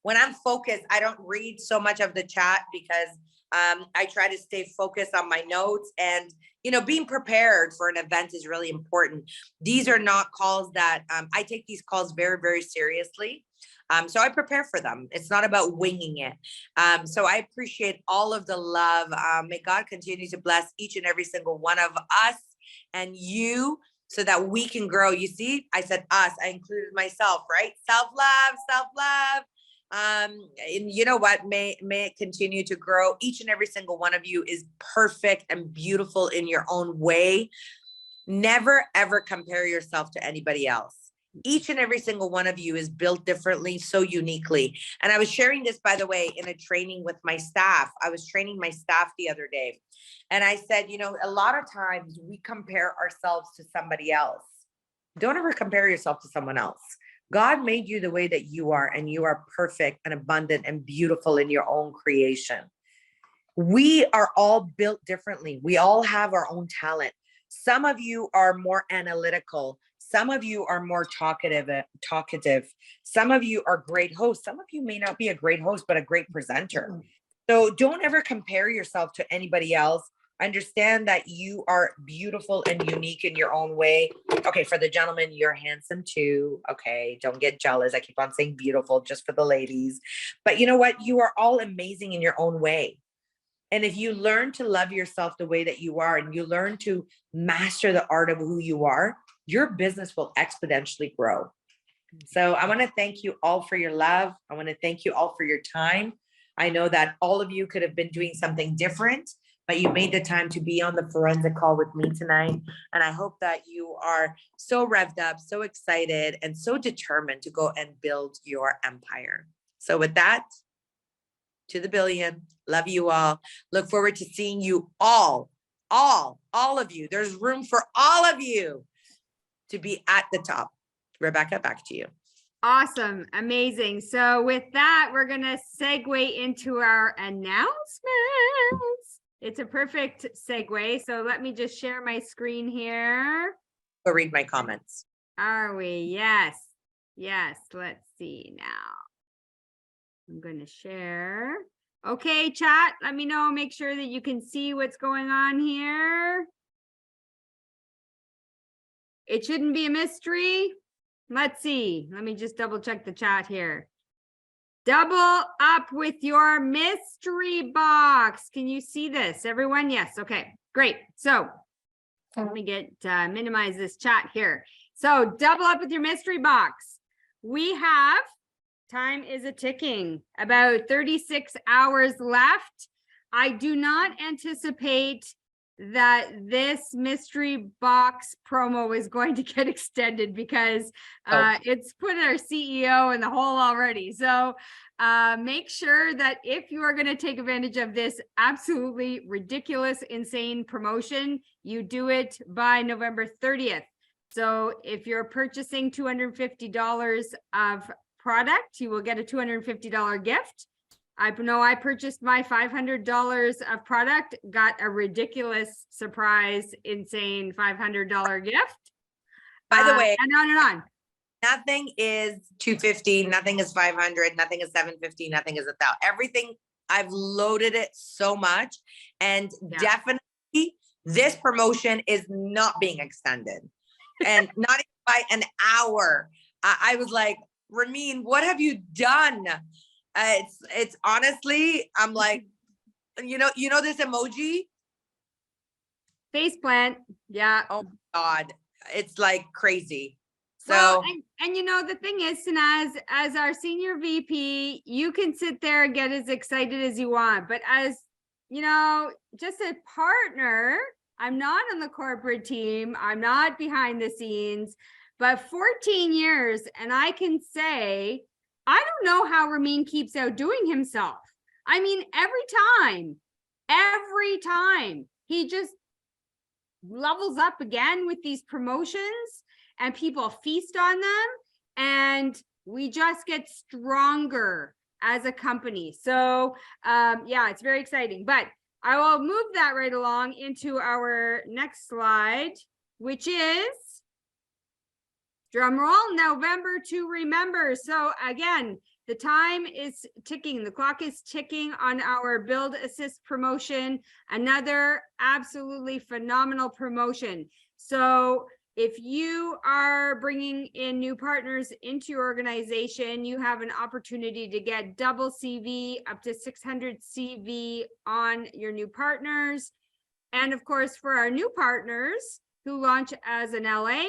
When I'm focused, I don't read so much of the chat because I try to stay focused on my notes, and, you know, being prepared for an event is really important. These are not calls that I take these calls very, very seriously. So I prepare for them. It's not about winging it. So I appreciate all of the love. May God continue to bless each and every single one of us and you, so that we can grow. You see, I said us, I included myself, right? Self-love, self-love. And you know what, may it continue to grow. Each and every single one of you is perfect and beautiful in your own way. Never ever compare yourself to anybody else. Each and every single one of you is built differently, so uniquely. And I was sharing this, by the way, in a training with my staff. I was training my staff the other day, and I said, you know, a lot of times we compare ourselves to somebody else. Don't ever compare yourself to someone else. God made you the way that you are, and you are perfect and abundant and beautiful in your own creation. We are all built differently. We all have our own talent. Some of you are more analytical. Some of you are more talkative. Some of you are great hosts. Some of you may not be a great host, but a great presenter. So don't ever compare yourself to anybody else. Understand that you are beautiful and unique in your own way. Okay, for the gentlemen, you're handsome too. Okay, don't get jealous. I keep on saying beautiful just for the ladies. But you know what? You are all amazing in your own way. And if you learn to love yourself the way that you are, and you learn to master the art of who you are, your business will exponentially grow. So I want to thank you all for your love. I want to thank you all for your time. I know that all of you could have been doing something different, but you made the time to be on the forensic call with me tonight. And I hope that you are so revved up, so excited, and so determined to go and build your empire. So with that, to the billion. Love you all. Look forward to seeing you all of you. There's room for all of you to be at the top. Rebecca, back to you. Awesome. Amazing. So with that, we're going to segue into our announcements. It's a perfect segue. So let me just share my screen here. Go read my comments. Are we? Yes. Yes. Let's see now. I'm going to share. Okay, chat. Let me know. Make sure that you can see what's going on here. It shouldn't be a mystery. Let's see. Let me just double check the chat here. Double up with your mystery box. Can you see this, everyone? Yes. Okay, great. So let me minimize this chat here. So double up with your mystery box. We have, time is a ticking, about 36 hours left. I do not anticipate that this mystery box promo is going to get extended, because it's put our CEO in the hole already. So make sure that if you are going to take advantage of this absolutely ridiculous, insane promotion, you do it by November 30th. So if you're purchasing $250 of product, you will get a $250 gift. I know I purchased my $500 of product, got a ridiculous surprise, insane $500 gift. By the way, and on and on. nothing is 250, nothing is 500, nothing is 750, nothing is 1,000. Everything, I've loaded it so much, and Yeah. definitely this promotion is not being extended, and not even by an hour. I was like, Ramin, what have you done? It's honestly, I'm like, you know this emoji? Face plant. Yeah. Oh God, it's like crazy. So Well, and you know, the thing is, Sanaz, as our senior VP, you can sit there and get as excited as you want. But as, you know, just a partner, I'm not on the corporate team. I'm not behind the scenes, but 14 years. And I can say, I don't know how Ramin keeps outdoing himself. I mean, every time he just levels up again with these promotions, and people feast on them, and we just get stronger as a company. So yeah, it's very exciting. But I will move that right along into our next slide, which is, drum roll, November to remember. So again, the time is ticking, the clock is ticking on our Build Assist promotion, another absolutely phenomenal promotion. So if you are bringing in new partners into your organization, you have an opportunity to get double CV, up to 600 CV on your new partners. And of course, for our new partners who launch as an LA,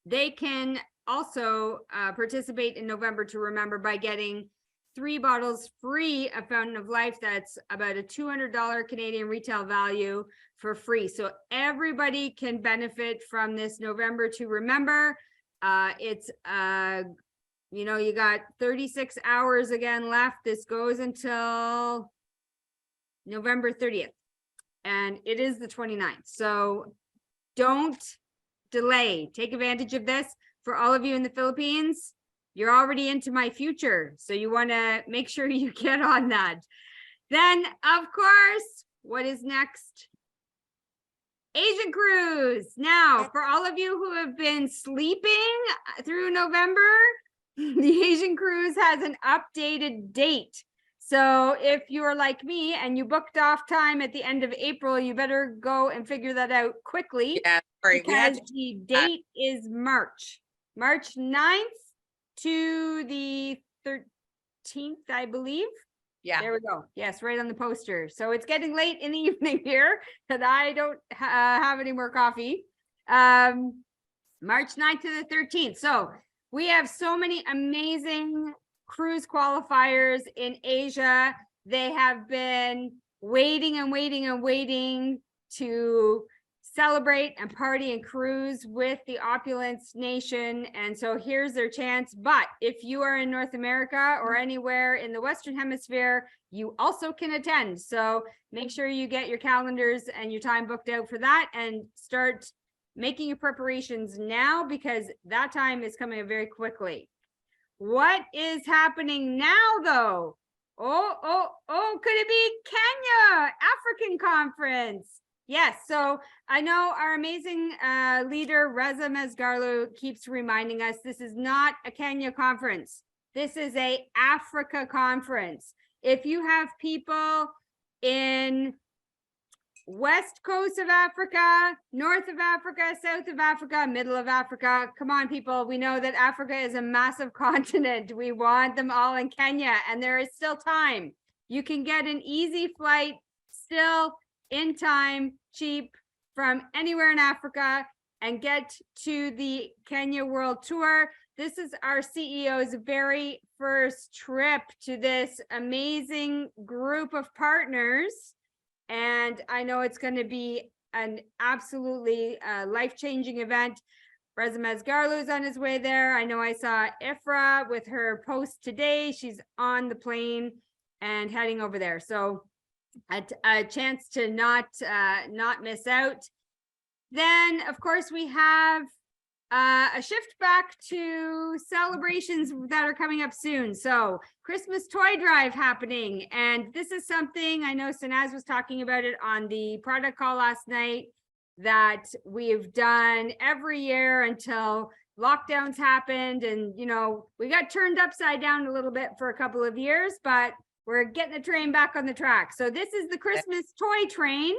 they can also participate in November to remember by getting 3 bottles free of Fountain of Life. That's about a $200 Canadian retail value for free. So everybody can benefit from this November to remember. It's you know, you got 36 hours again left. This goes until November 30th, and it is the 29th. So don't delay. Take advantage of this. For all of you in the Philippines, you're already into my future, so you want to make sure you get on that. Then, of course, what is next? Asian Cruise. Now, for all of you who have been sleeping through November, the Asian Cruise has an updated date. So if you're like me and you booked off time at the end of April, you better go and figure that out quickly. yeah, sorry, Because the date is March 9th to the 13th, I believe. yeah. There we go. Yes, right on the poster. So it's getting late in the evening here because I don't have any more coffee. March 9th to the 13th. So we have so many amazing cruise qualifiers in Asia. They have been waiting and waiting and waiting to celebrate and party and cruise with the Opulence Nation. And so here's their chance. But if you are in North America or anywhere in the Western Hemisphere, you also can attend. So make sure you get your calendars and your time booked out for that, and start making your preparations now, because that time is coming very quickly. What is happening now, though? Oh, could it be Kenya African Conference? Yes, so I know our amazing leader, Reza Mesgarlu, keeps reminding us this is not a Kenya conference. This is a Africa conference. If you have people in West coast of Africa, north of Africa, south of Africa, middle of Africa, come on, people. We know that Africa is a massive continent. We want them all in Kenya, and there is still time. You can get an easy flight still in time, cheap, from anywhere in Africa and get to the Kenya World Tour. This is our CEO's very first trip to this amazing group of partners. And I know it's going to be an absolutely life-changing event. Reza Mesgarlu is on his way there. I know I saw Ifra with her post today. She's on the plane and heading over there. So a chance to not miss out. Then, of course, we have a shift back to celebrations that are coming up soon. So Christmas toy drive happening. And this is something I know Sanaz was talking about it on the product call last night, that we've done every year until lockdowns happened. And, you know, we got turned upside down a little bit for a couple of years, but we're getting the train back on the track. So this is the Christmas toy train.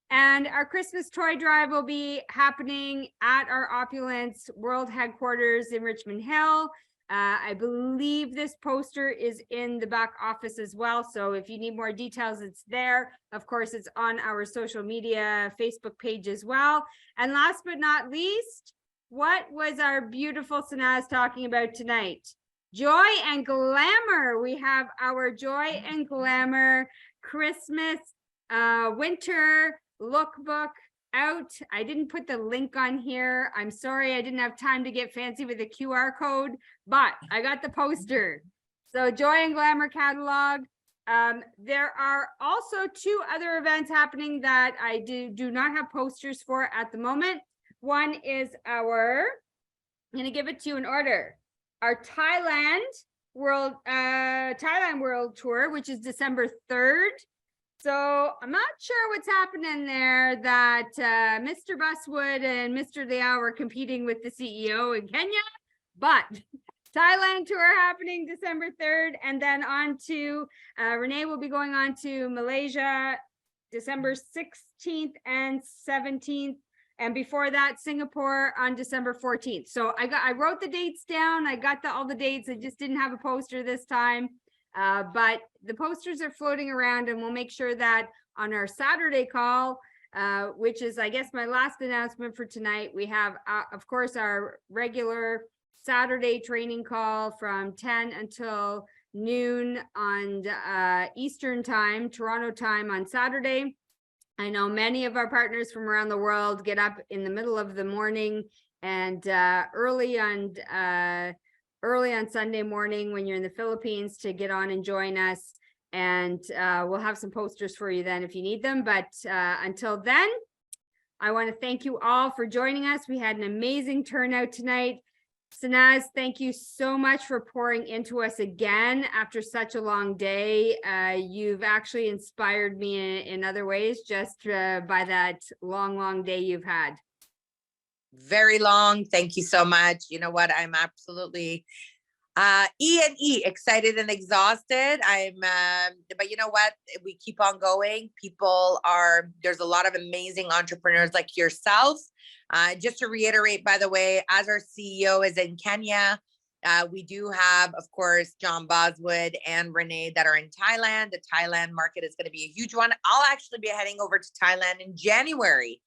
And our Christmas toy drive will be happening at our Opulence World Headquarters in Richmond Hill. I believe this poster is in the back office as well. So if you need more details, it's there. Of course, it's on our social media Facebook page as well. And last but not least, what was our beautiful Sanaz talking about tonight? Joy and glamour. We have our Joy and Glamour Christmas winter lookbook out. I didn't put the link on here. I'm sorry, I didn't have time to get fancy with the QR code, but I got the poster. So Joy and Glamour catalog. There are also 2 other events happening that I do not have posters for at the moment. One is I'm gonna give it to you in order. Our Thailand World Tour, which is December 3rd. So I'm not sure what's happening there, that Mr. Buswood and Mr. Liao are competing with the CEO in Kenya, but Thailand tour happening December 3rd, and then on to Renee will be going on to Malaysia December 16th and 17th, and before that Singapore on December 14th. So I wrote the dates down. I got all the dates. I just didn't have a poster this time. But the posters are floating around, and we'll make sure that on our Saturday call, which is, I guess, my last announcement for tonight, we have, of course, our regular Saturday training call from 10 until noon on Eastern time, Toronto time on Saturday. I know many of our partners from around the world get up in the middle of the morning and early on Sunday morning when you're in the Philippines to get on and join us. And we'll have some posters for you then if you need them. But until then, I want to thank you all for joining us. We had an amazing turnout tonight. Sanaz, thank you so much for pouring into us again after such a long day. You've actually inspired me in other ways just by that long day you've had. Very long. Thank you so much. You know what? I'm absolutely excited and exhausted. But you know what? We keep on going. There's a lot of amazing entrepreneurs like yourself. Just to reiterate, by the way, as our CEO is in Kenya, we do have, of course, John Boswood and Renee that are in Thailand. The Thailand market is going to be a huge one. I'll actually be heading over to Thailand in January,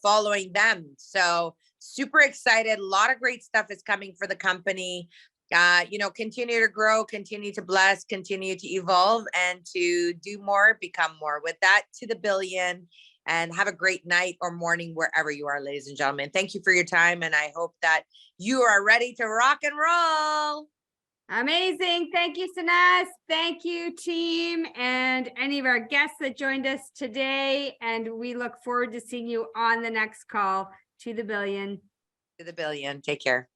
following them. So super excited. A lot of great stuff is coming for the company. Continue to grow, continue to bless, continue to evolve, and to do more, become more. With that, to the billion, and have a great night or morning wherever you are, ladies and gentlemen. Thank you for your time, and I hope that you are ready to rock and roll. Amazing. Thank you, Sanaz. Thank you, team, and any of our guests that joined us today. And we look forward to seeing you on the next call. To the billion. To the billion. Take care.